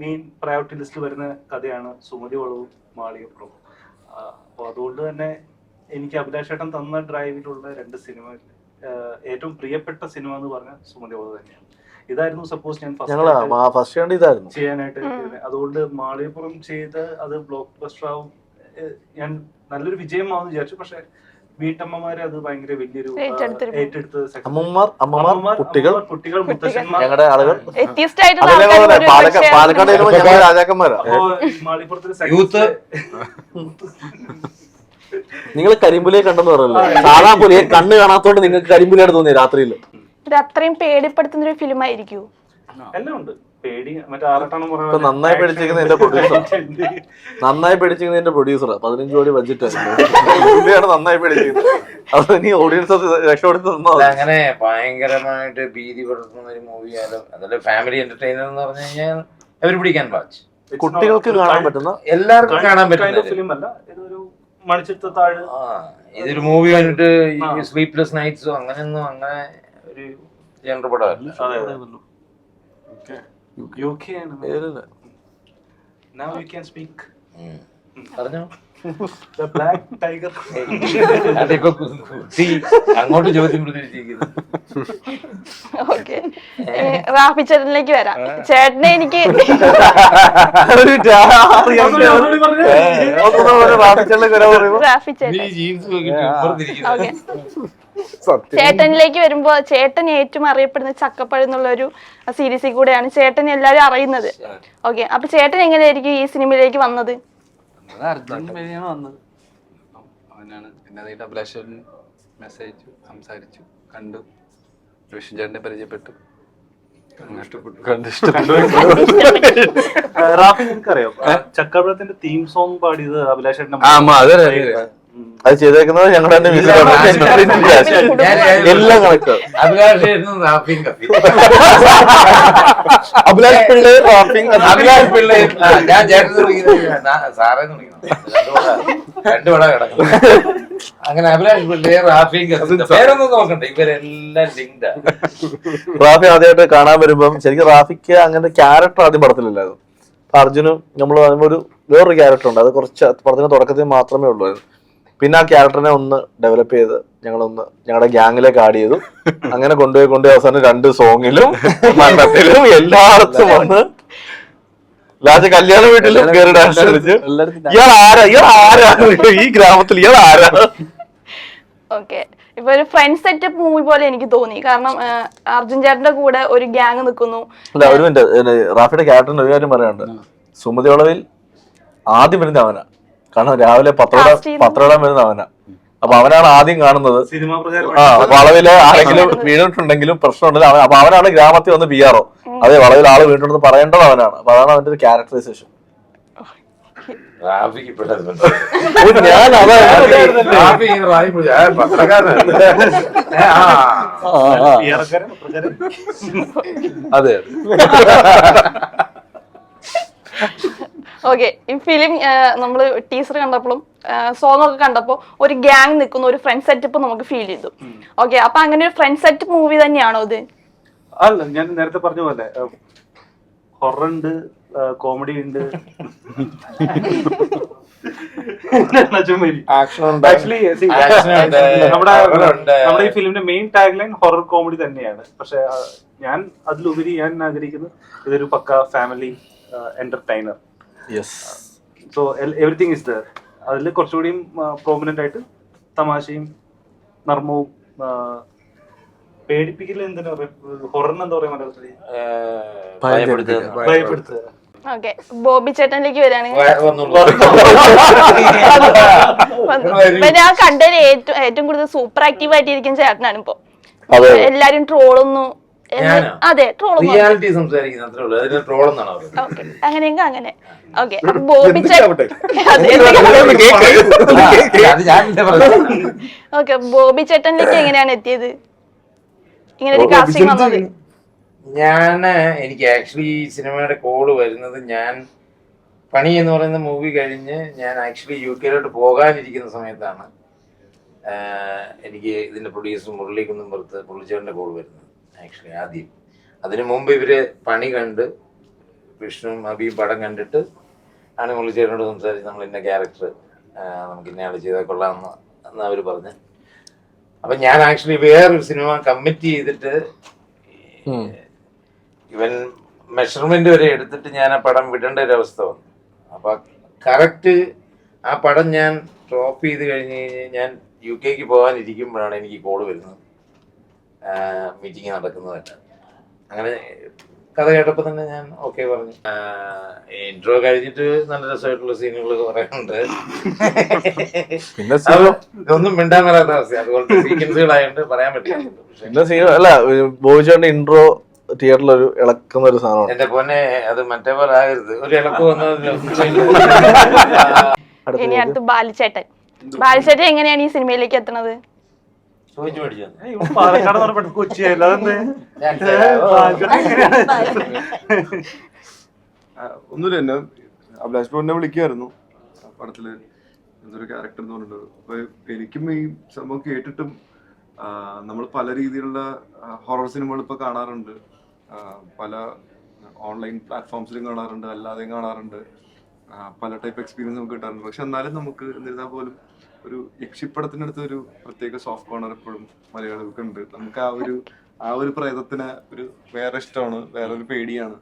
Speaker 5: മെയിൻ പ്രയോറിറ്റി ലിസ്റ്റ് വരുന്ന കഥയാണ് സുമതി വളവും മാളികപ്പുറവും. അപ്പോൾ അതുകൊണ്ട് തന്നെ എനിക്ക് അഭിലാഷ് ചേട്ടൻ തന്ന ഡ്രൈവിലുള്ള 2 സിനിമ ഏറ്റവും പ്രിയപ്പെട്ട സിനിമ എന്ന് പറഞ്ഞ സുമതി വളവ് തന്നെയാണ്. ഇതായിരുന്നു സപ്പോസ് ഞാൻ ഫസ്റ്റ് ചെയ്യാനായിട്ട്. അതുകൊണ്ട് മാളികപ്പുറം ചെയ്ത് അത് ബ്ലോക്ക് ബസ്റ്റർ ആവും, ഞാൻ നല്ലൊരു വിജയമാവെന്ന് വിചാരിച്ചു. പക്ഷെ വീട്ടമ്മമാരെ അത് ഭയങ്കര വലിയൊരു ഏറ്റെടുത്ത്
Speaker 2: കുട്ടികൾ
Speaker 5: മുത്തശ്ശന്മാർ
Speaker 2: രാജാക്കന്മാരാ.
Speaker 5: മാളികപ്പുറത്തിന്
Speaker 3: യൂത്ത്
Speaker 2: നിങ്ങൾ കരിമ്പുലിയെ കണ്ടെന്ന് പറയല്ലോ, സാധാ പുലിയെ കണ്ണ് കാണാത്തോണ്ട് നിങ്ങൾക്ക് കരിമ്പുലിയാണ് തോന്നിയത് രാത്രിയിൽ.
Speaker 1: ഇത് അത്രയും പേടിപ്പെടുത്തുന്ന ഒരു ഫിലിം ആയിരിക്കും.
Speaker 5: എല്ലാം ഉണ്ട്. പേടി മറ്റേ ആറട്ടാണ്
Speaker 2: ഇപ്പൊ നന്നായി പഠിച്ചിരിക്കുന്ന എന്റെ പ്രൊഡ്യൂസർ 15 കോടി ബഡ്ജറ്റ് പുള്ളിയാണ് നന്നായി പഠിച്ചിരിക്കുന്നത്. അത് ഇനി ഓഡിയൻസ് രക്ഷപ്പെടുത്തി തന്നോ.
Speaker 3: അങ്ങനെ ഭയങ്കരമായിട്ട് ഭീതി പടർത്തുന്ന ഒരു മൂവി ആയാലും അതല്ല ഫാമിലി എന്റർടൈനർ എന്ന് പറഞ്ഞു കഴിഞ്ഞാൽ എവരിബഡി ക്യാൻ വാച്ച്.
Speaker 2: കുട്ടികൾക്ക് കാണാൻ പറ്റുന്ന,
Speaker 3: എല്ലാവർക്കും കാണാൻ പറ്റുന്ന
Speaker 5: ഫിലിം അല്ല. ഇതൊരു മണിച്ചിത്രത്താഴ്.
Speaker 3: ഇതൊരു മൂവി കണ്ടിട്ട് സ്ലീപ്ലെസ് നൈറ്റ്സോ അങ്ങനെയൊന്നും അങ്ങനെ ഒരു ജനറൽ പടമല്ല.
Speaker 5: UK ആണ്. Now you can speak.
Speaker 3: പറഞ്ഞോ.
Speaker 5: The Black Tiger.
Speaker 3: അതിപ്പോ അങ്ങോട്ട് ചോദ്യം പ്രതികരിച്ചിരിക്കുന്നു.
Speaker 1: ഓക്കെ, റാഫി ചേട്ടനിലേക്ക് വരാം. ചേട്ടനെ എനിക്ക് റാഫി ചേട്ടൻ ഓക്കെ, ചേട്ടനിലേക്ക് വരുമ്പോ ചേട്ടൻ ഏറ്റവും അറിയപ്പെടുന്ന ചക്കപ്പഴം എന്നുള്ള ഒരു സീരീസിൽ കൂടെയാണ് ചേട്ടൻ എല്ലാരും അറിയുന്നത്. ഓക്കെ, അപ്പൊ ചേട്ടൻ എങ്ങനെയായിരിക്കും ഈ സിനിമയിലേക്ക് വന്നത്?
Speaker 7: അർജുൻ വഴിയാണ് വന്നത്. അവനാണ് പിന്നെ അഭിലാഷൻ മെസ്സേജ് അയച്ചു, സംസാരിച്ചു, കണ്ടു, വിഷ്ണുചേട്ടനെ പരിചയപ്പെട്ടു,
Speaker 5: റാഫി നിനക്കറിയോ ചക്കപ്പഴത്തിന്റെ തീം സോങ് പാടിയത് അഭിലാഷേട്ടൻ?
Speaker 2: അത് ചെയ്തേക്കുന്നത് ഞങ്ങളുടെ തന്നെ എല്ലാം കണക്ക്.
Speaker 3: അഭിലാഷ് പിള്ളേ ഞാൻ ചേട്ടൻ സാറേ രണ്ടു പടം കിടക്കും. അങ്ങനെ അഭിലാഷ് പിള്ളേ റാഫിങ് പേരൊന്നും നോക്കണ്ട, ഇവരെല്ലാം ലിങ്ക്ഡാ.
Speaker 2: റാഫി ആദ്യമായിട്ട് കാണാൻ വരുമ്പം ശരിക്കും റാഫിക്ക് അങ്ങനെ ക്യാരക്ടർ ആദ്യം പടത്തിലില്ലായിരുന്നു. അർജുനും നമ്മൾ ഒരു വേറൊരു ക്യാരക്ടർ ഉണ്ട്, അത് കുറച്ച് പടത്തിന്റെ തുടക്കത്തിൽ മാത്രമേ ഉള്ളൂ. പിന്നെ ആ ക്യാരക്ടറിനെ ഒന്ന് ഡെവലപ്പ് ചെയ്ത് ഞങ്ങളുടെ ഗ്യാങ്ങിലേക്ക് ആഡ് ചെയ്തു. അങ്ങനെ കൊണ്ടുപോയി അവസാനം 2 സോങ്ങിലും മണ്ഡത്തിലും എല്ലായിടത്തും വന്ന് ലാസ്റ്റ് കല്യാണ വീട്ടിലും കയറി ഡാൻസ് കളിച്ച് ഇയാളാരാ ഈ ഗ്രാമത്തിൽ ഇയാളാരാ.
Speaker 1: ഓക്കെ, ഇപ്പൊ ഒരു ഫ്രണ്ട് സെറ്റപ്പ് മൂവി പോലെ എനിക്ക് തോന്നി. കാരണം അർജുൻ ചേട്ടന്റെ കൂടെ ഒരു ഗ്യാങ് നിൽക്കുന്നു.
Speaker 2: അല്ല, ഒരു മിനിറ്റ്, റാഫിയുടെ ക്യാരക്ടറിന് ഒരു കാര്യം പറയാനുണ്ട്. സുമതി വളവിൽ ആദ്യം വരുന്ന അവനാ, കാരണം രാവിലെ പത്രോടാൻ വരുന്ന അവനാ. അപ്പൊ അവനാണ് ആദ്യം കാണുന്നത്. വളവില് ആരെങ്കിലും വീണിട്ടുണ്ടെങ്കിലും പ്രശ്നമുണ്ടെങ്കിൽ അപ്പൊ അവനാണ് ഗ്രാമത്തിൽ വന്ന് പിയാറോ, അതെ വളവിൽ ആള് വീണിട്ടുണ്ടെന്ന് പറയേണ്ടത് അവനാണ്. അപ്പൊ അതാണ് അവന്റെ ഒരു ക്യാരക്ടറൈസേഷൻ. അതെ
Speaker 1: ഓക്കെ, ഈ ഫിലിം നമ്മള് ടീസർ കണ്ടപ്പോഴും സോങ് ഒക്കെ കണ്ടപ്പോ ഒരു ഗ്യാങ് നിൽക്കുന്ന ഒരു ഫ്രണ്ട് സെറ്റപ്പ് നമുക്ക് ഫീൽ ചെയ്തു. ഓക്കെ, അപ്പൊ അങ്ങനെ ഒരു ഫ്രണ്ട് സെറ്റപ്പ് മൂവി തന്നെയാണോ ഇത്?
Speaker 5: അല്ല, ഞാൻ നേരത്തെ പറഞ്ഞ പോലെ ഹൊറർ ഉണ്ട്, കോമഡി ഉണ്ട്, നമ്മുടെ ഈ ഫിലിമിന്റെ main tag line horror comedy തന്നെയാണ്. പക്ഷെ ഞാൻ അതിലുപരി ഞാൻ ആഗ്രഹിക്കുന്നത് ഇതൊരു പക്ക family entertainer. So everything is there. അതിൽ കുറച്ചുകൂടി പ്രോമിനന്റ് ആയിട്ട് തമാശയും നർമ്മവും പേടിപ്പിക്കൽ എന്തിനാ പറയുക, ഹൊററിന് എന്താ പറയാ മലയാളത്തിൽ? ഭയപ്പെടുത്തുക.
Speaker 1: ഓക്കെ, ബോബി ചേട്ടനിലേക്ക് വരികയാണെങ്കിൽ ഞാൻ കണ്ടതിൽ ഏറ്റവും കൂടുതൽ സൂപ്പർ ആക്റ്റീവ് ആയിട്ടിരിക്കുന്ന ചേട്ടനാണ് ഇപ്പൊ. എല്ലാരും ട്രോളൊന്നു. അതെ,
Speaker 3: റിയാലിറ്റി സംസാരിക്കുന്ന
Speaker 1: അങ്ങനെയെങ്കിൽ അങ്ങനെ. ഓക്കെ, ബോബി ഓക്കെ, ബോബി ചേട്ടനിലേക്ക് എങ്ങനെയാണ് എത്തിയത്? ഇങ്ങനെ ഒരു കാസ്റ്റിംഗ് വന്നത്?
Speaker 3: എനിക്ക് ആക്ച്വലി സിനിമയുടെ കോള് വരുന്നത്, ഞാൻ പണി എന്ന് പറയുന്ന മൂവി കഴിഞ്ഞ് ഞാൻ ആക്ച്വലി UK പോകാനിരിക്കുന്ന സമയത്താണ് എനിക്ക് ഇതിന്റെ പ്രൊഡ്യൂസർ മുരളിക്കുന്നുംപുറത്ത് പുള്ളിച്ചേട്ടന്റെ കോള് വരുന്നത്. ആക്ച്വലി ആദ്യം അതിനു മുമ്പ് ഇവര് പണി കണ്ട് വിഷ്ണുവും അബിയും പടം കണ്ടിട്ട് ആണ് മുരളിച്ചേട്ടനോട് സംസാരിച്ച് നമ്മൾ ഇന്ന ക്യാരക്ടർ നമുക്ക് ഇന്നയാൾ ചെയ്താൽ കൊള്ളാമെന്ന് അവർ പറഞ്ഞു. അപ്പൊ ഞാൻ ആക്ച്വലി വേറൊരു സിനിമ കമ്മിറ്റ് ചെയ്തിട്ട് ഇവൻ മെഷർമെന്റ് വരെ എടുത്തിട്ട് ഞാൻ ആ പടം വിടേണ്ട ഒരു അവസ്ഥ വന്നു. അപ്പൊ കറക്റ്റ് ആ പടം ഞാൻ ഡ്രോപ്പ് ചെയ്ത് കഴിഞ്ഞ് ഞാൻ UK പോകാനിരിക്കുമ്പോഴാണ് എനിക്ക് കോള് വരുന്നത്, മീറ്റിംഗ് നടക്കുന്നതല്ല. അങ്ങനെ കഥ കേട്ടപ്പോ തന്നെ ഞാൻ ഓക്കെ പറഞ്ഞു. ഇൻട്രോ കഴിഞ്ഞിട്ട് നല്ല രസമായിട്ടുള്ള സീനുകൾ കുറെ ഉണ്ട്.
Speaker 2: പിന്നെ
Speaker 3: ഒന്നും മിണ്ടാൻ വരാത്ത അവസ്ഥ, അതുകൊണ്ട് സീക്വൻസുകളായിട്ട് പറയാൻ പറ്റില്ല.
Speaker 2: പിന്നെ അല്ല ബോബിചേട്ടന്റെ ഇൻട്രോ തിയേറ്ററിൽ ഒരു ഇളക്കുന്ന ഒരു സാധനമാണ്.
Speaker 3: എന്റെ പൊന്നെ, അത് മറ്റേ പോലെ ആകരുത്. ഒരു ഇളക്ക്
Speaker 1: ഇനി അടുത്ത് ബാലിച്ചേട്ടൻ. ബാലിച്ചേട്ടൻ എങ്ങനെയാണ് ഈ സിനിമയിലേക്ക് എത്തുന്നത്?
Speaker 3: ചോദിച്ചു പഠിച്ചു.
Speaker 5: പാലക്കാട് കൊച്ചിയായില്ല
Speaker 4: ഒന്നുമില്ല, എന്നെ അഭിലാഷ് ബോബിനെ വിളിക്കുമായിരുന്നു പടത്തില് എന്തൊരു ക്യാരക്ടർ എന്ന് പറഞ്ഞിട്ട്. അപ്പൊ എനിക്കും ഈ സംഭവം കേട്ടിട്ടും നമ്മൾ പല രീതിയിലുള്ള ഹൊറർ സിനിമകൾ ഇപ്പൊ കാണാറുണ്ട്, പല ഓൺലൈൻ പ്ലാറ്റ്ഫോംസിലും കാണാറുണ്ട്, അല്ലാതെയും കാണാറുണ്ട്, പല ടൈപ്പ് എക്സ്പീരിയൻസ് നമുക്ക് കിട്ടാറുണ്ട്. പക്ഷെ എന്നാലും നമുക്ക് എന്നിരുന്നാൽ പോലും ഒരു യക്ഷിപ്പടത്തിനടുത്ത് ഒരു പ്രത്യേക സോഫ്റ്റ് കോർണർ എപ്പോഴും മലയാളികൾക്ക് ഉണ്ട്. നമുക്ക് ആ ഒരു പ്രേതത്തിന് ഒരു വേറെ ഇഷ്ടമാണ്, വേറൊരു പേടിയാണ്.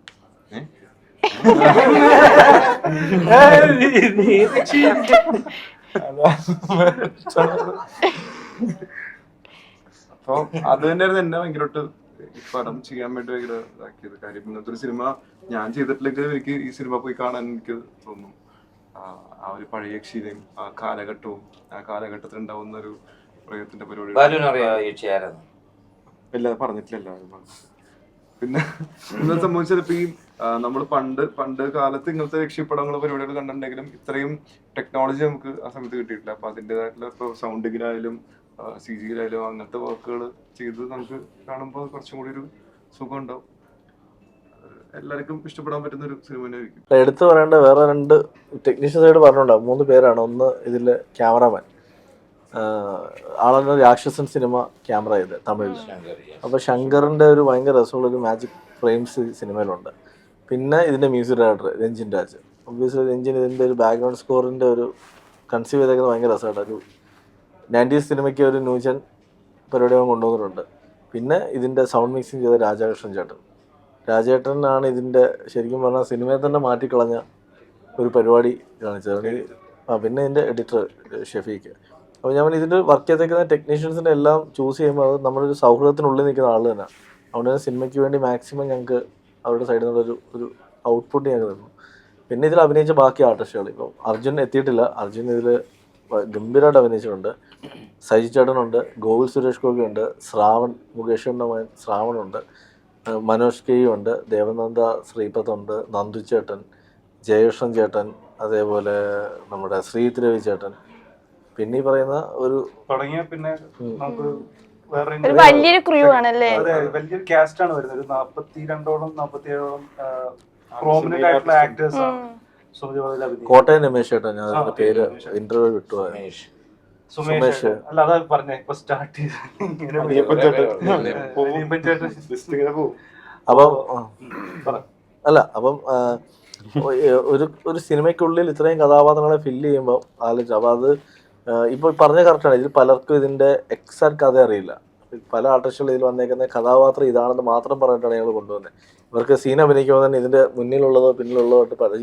Speaker 4: അപ്പൊ അത് തന്നെയായിരുന്നു എന്നെ ഭയങ്കരമായിട്ട് ഈ പടം ചെയ്യാൻ വേണ്ടി ഭയങ്കര ഇതാക്കിയത്. കാര്യം ഇങ്ങനത്തെ ഒരു സിനിമ ഞാൻ ചെയ്തിട്ടില്ലെങ്കിൽ എനിക്ക് ഈ സിനിമ പോയി കാണാൻ എനിക്ക് തോന്നും. ആ ഒരു പഴയ യക്ഷിയുടെയും ആ കാലഘട്ടവും ആ കാലഘട്ടത്തിൽ ഉണ്ടാവുന്ന ഒരു പ്രേതത്തിന്റെ പരിപാടി ഇല്ല പറഞ്ഞിട്ടില്ല. പിന്നെ ഇന്നെ സംബന്ധിച്ചത് ഇപ്പൊ ഈ നമ്മൾ പണ്ട് കാലത്ത് ഇങ്ങനത്തെ രക്ഷപ്പെടങ്ങൾ പരിപാടികൾ കണ്ടിട്ടുണ്ടെങ്കിലും ഇത്രയും ടെക്നോളജി നമുക്ക് ആ സമയത്ത് കിട്ടിയിട്ടില്ല. അപ്പൊ അതിൻ്റെതായിട്ടുള്ള ഇപ്പൊ സൗണ്ടിങ്ങിലായാലും CG-യിലായാലും അങ്ങനത്തെ വർക്കുകൾ ചെയ്ത് നമുക്ക് കാണുമ്പോൾ കുറച്ചും കൂടി ഒരു സുഖം ഉണ്ടാവും. എല്ലാവർക്കും ഇഷ്ടപ്പെടാൻ പറ്റുന്ന ഒരു സിനിമ തന്നെ ആയിരിക്കും.
Speaker 2: എടുത്തു പറയേണ്ട വേറെ 2 ടെക്നീഷ്യൻ സൈഡ് പറഞ്ഞിട്ടുണ്ടാവും. 3 പേരാണ്. ഒന്ന് ഇതിലെ ക്യാമറാമാൻ, ആളെന്നെ രാക്ഷസൻ സിനിമ ക്യാമറ ചെയ്ത് തമിഴിൽ. അപ്പോൾ ശങ്കറിൻ്റെ ഒരു ഭയങ്കര രസമുള്ളൊരു മാജിക് ഫ്രെയിംസ് സിനിമയിലുണ്ട്. പിന്നെ ഇതിൻ്റെ music director Ranjin Raj. Obviously Ranjin ഇതിൻ്റെ ഒരു ബാക്ക്ഗ്രൗണ്ട് സ്കോറിൻ്റെ ഒരു കൺസീവ് ചെയ്തേക്കുന്നത് ഭയങ്കര രസമായിട്ട് ഒരു 90s സിനിമയ്ക്ക് ഒരു ന്യൂജൻ പരിപാടി കൊണ്ടുവന്നിട്ടുണ്ട്. പിന്നെ ഇതിൻ്റെ സൗണ്ട് മിക്സിങ് ചെയ്ത രാജാകൃഷ്ണൻ ചേട്ടൻ. രാജേട്ടനാണ് ഇതിൻ്റെ ശരിക്കും പറഞ്ഞാൽ സിനിമയെ തന്നെ മാറ്റിക്കളഞ്ഞ ഒരു പരിപാടി കാണിച്ചത്. പിന്നെ ഇതിൻ്റെ എഡിറ്റർ ഷെഫീക്ക്. അപ്പോൾ ഞാൻ ഇതിൻ്റെ വർക്ക് ചെയ്തേക്കുന്ന ടെക്നീഷ്യൻസിൻ്റെ എല്ലാം ചൂസ് ചെയ്യുമ്പോൾ അത് നമ്മളൊരു സൗഹൃദത്തിനുള്ളിൽ നിൽക്കുന്ന ആൾ തന്നെ. അതുകൊണ്ട് തന്നെ സിനിമയ്ക്ക് വേണ്ടി മാക്സിമം ഞങ്ങൾക്ക് അവരുടെ സൈഡിൽ നിന്നുള്ളൊരു ഔട്ട്പുട്ട് ഞങ്ങൾക്ക് തന്നു. പിന്നെ ഇതിൽ അഭിനയിച്ച ബാക്കി ആർട്ടിസ്റ്റുകൾ ഇപ്പം അർജുൻ എത്തിയിട്ടില്ല. അർജുൻ ഇതിൽ ഗംഭീരമായിട്ട് അഭിനയിച്ചിട്ടുണ്ട്. സജി ചേട്ടനുണ്ട്, ഗോകുൽ സുരേഷ് ഗോപിയുണ്ട്, ശ്രാവൺ മുകേഷിൻ്റെ മകൻ ശ്രാവണുണ്ട്, മനോജ് കെയും ഉണ്ട്, ദേവനന്ദ ശ്രീപത്തുണ്ട്, നന്ദു ചേട്ടൻ, ജയകൃഷ്ണൻ ചേട്ടൻ, അതേപോലെ നമ്മുടെ ശ്രീത് രവി ചേട്ടൻ. പിന്നെ ഈ പറയുന്ന ഒരു
Speaker 5: തുടങ്ങിയ പിന്നെ നമുക്ക്
Speaker 1: ഒരു വലിയൊരു ക്രൂ ആണല്ലേ.
Speaker 5: വലിയൊരു കാസ്റ്റ് ആണ് വരുന്നത്. 42ഓളം 47ഓളം പ്രോമിനന്റ് ആയിട്ടുള്ള ആക്ടേഴ്സ് ആണ്.
Speaker 2: കോട്ടയം രമേശ് ചേട്ടൻ, ഞാൻ അതിന്റെ പേര് ഇന്റർവ്യൂ വിട്ടു.
Speaker 5: സുമേഷ് അല്ല അതാ പറഞ്ഞേ ഇപ്പൊ സ്റ്റാർട്ട്
Speaker 2: അപ്പം ഒരു സിനിമയ്ക്കുള്ളിൽ ഇത്രയും കഥാപാത്രങ്ങളെ ഫില്ല് ചെയ്യുമ്പോൾ ആലോചിച്ചു. അപ്പോൾ അത് ഇപ്പോൾ പറഞ്ഞ കറക്റ്റാണ്. ഇതിൽ പലർക്കും ഇതിൻ്റെ എക്സാക്ട് കഥ അറിയില്ല. പല ആർട്ടിസ്റ്റുകൾ ഇതിൽ വന്നേക്കുന്ന കഥാപാത്രം ഇതാണെന്ന് മാത്രം പറഞ്ഞിട്ടാണ് ഞങ്ങൾ കൊണ്ടുവന്നത്. ഇവർക്ക് സീൻ അഭിനയിക്കുമ്പോൾ തന്നെ ഇതിൻ്റെ മുന്നിലുള്ളതോ പിന്നിലുള്ളതോ ആയിട്ട് പറയും.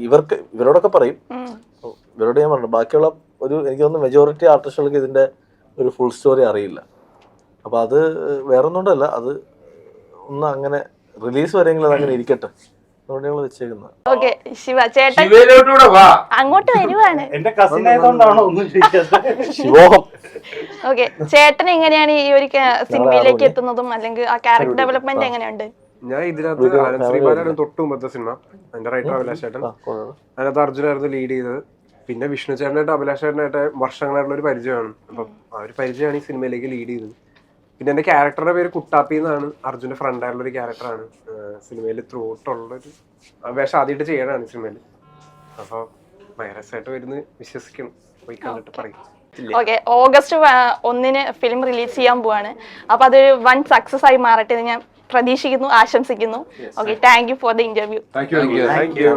Speaker 2: ഇവരോടൊക്കെ പറയും. ഇവരോട് ഞാൻ പറഞ്ഞു. ബാക്കിയുള്ള എനിക്ക് തോന്നുന്നു മെജോറിറ്റി ആർട്ടിസ്റ്റുകൾക്ക് ഇതിൻ്റെ ഒരു ഫുൾ സ്റ്റോറി അറിയില്ല. അപ്പോൾ അത് വേറൊന്നുകൊണ്ടല്ല, അത് ഒന്ന് അങ്ങനെ റിലീസ് വരെയെങ്കിലും അത് അങ്ങനെ ഇരിക്കട്ടെ അതുകൊണ്ട് ഞങ്ങൾ വെച്ചേക്കുന്നത്.
Speaker 1: ഓക്കെ, ശിവ ചേട്ടൻ അങ്ങോട്ട് വരുവാണ്.
Speaker 5: എന്റെ കസിൻ ആയതുകൊണ്ടാണോ ഒന്നും
Speaker 2: ശിവോഹം.
Speaker 1: ഓക്കെ, ചേട്ടൻ എങ്ങനെയാണ് ഈ ഒരു സിനിമയിലേക്ക് എത്തുന്നതും അല്ലെങ്കിൽ ആ ക്യാരക്ടർ ഡെവലപ്മെന്റ് എങ്ങനെയുണ്ട്?
Speaker 8: ഞാൻ ഇതിനകത്ത് ആനന്ദ് ശ്രീമാനാണ് തൊട്ട് മുമ്പത്തെ സിനിമ. എന്റെ റൈറ്റർ അഭിലാഷ് ചേട്ടൻ. അതിനകത്ത് അർജുനായിരുന്നു ലീഡ് ചെയ്തത്. പിന്നെ വിഷ്ണു ചേട്ടനായിട്ട് അഭിലാഷ് ചേട്ടനായിട്ട് വർഷങ്ങളായിട്ടുള്ള ഒരു പരിചയമാണ്. അപ്പം ആ ഒരു പരിചയമാണ് ഈ സിനിമയിലേക്ക് ലീഡ് ചെയ്തത്. പിന്നെ എന്റെ ക്യാരക്ടറുടെ പേര് കുട്ടാപ്പി എന്നാണ്. അർജുന്റെ ഫ്രണ്ട് ആയിട്ടുള്ള ഒരു ക്യാരക്ടറാണ്. സിനിമയിൽ ത്രൂ ഔട്ടുള്ളൊരു വേഷം ആദ്യമായിട്ട് ചെയ്യണതാണ് ഈ സിനിമയിൽ. അപ്പൊ വൈറസായിട്ട് വരുന്ന വിശ്വസിക്കണം, പോയി കണ്ടിട്ട് പറയും.
Speaker 1: ഓക്കെ, August 1 ഫിലിം റിലീസ് ചെയ്യാൻ പോവാണ്. അപ്പൊ അതൊരു വൺ സക്സസ് ആയി മാറട്ടെ എന്ന് ഞാൻ പ്രതീക്ഷിക്കുന്നു, ആശംസിക്കുന്നു. Okay, thank you for the interview.
Speaker 4: Thank you.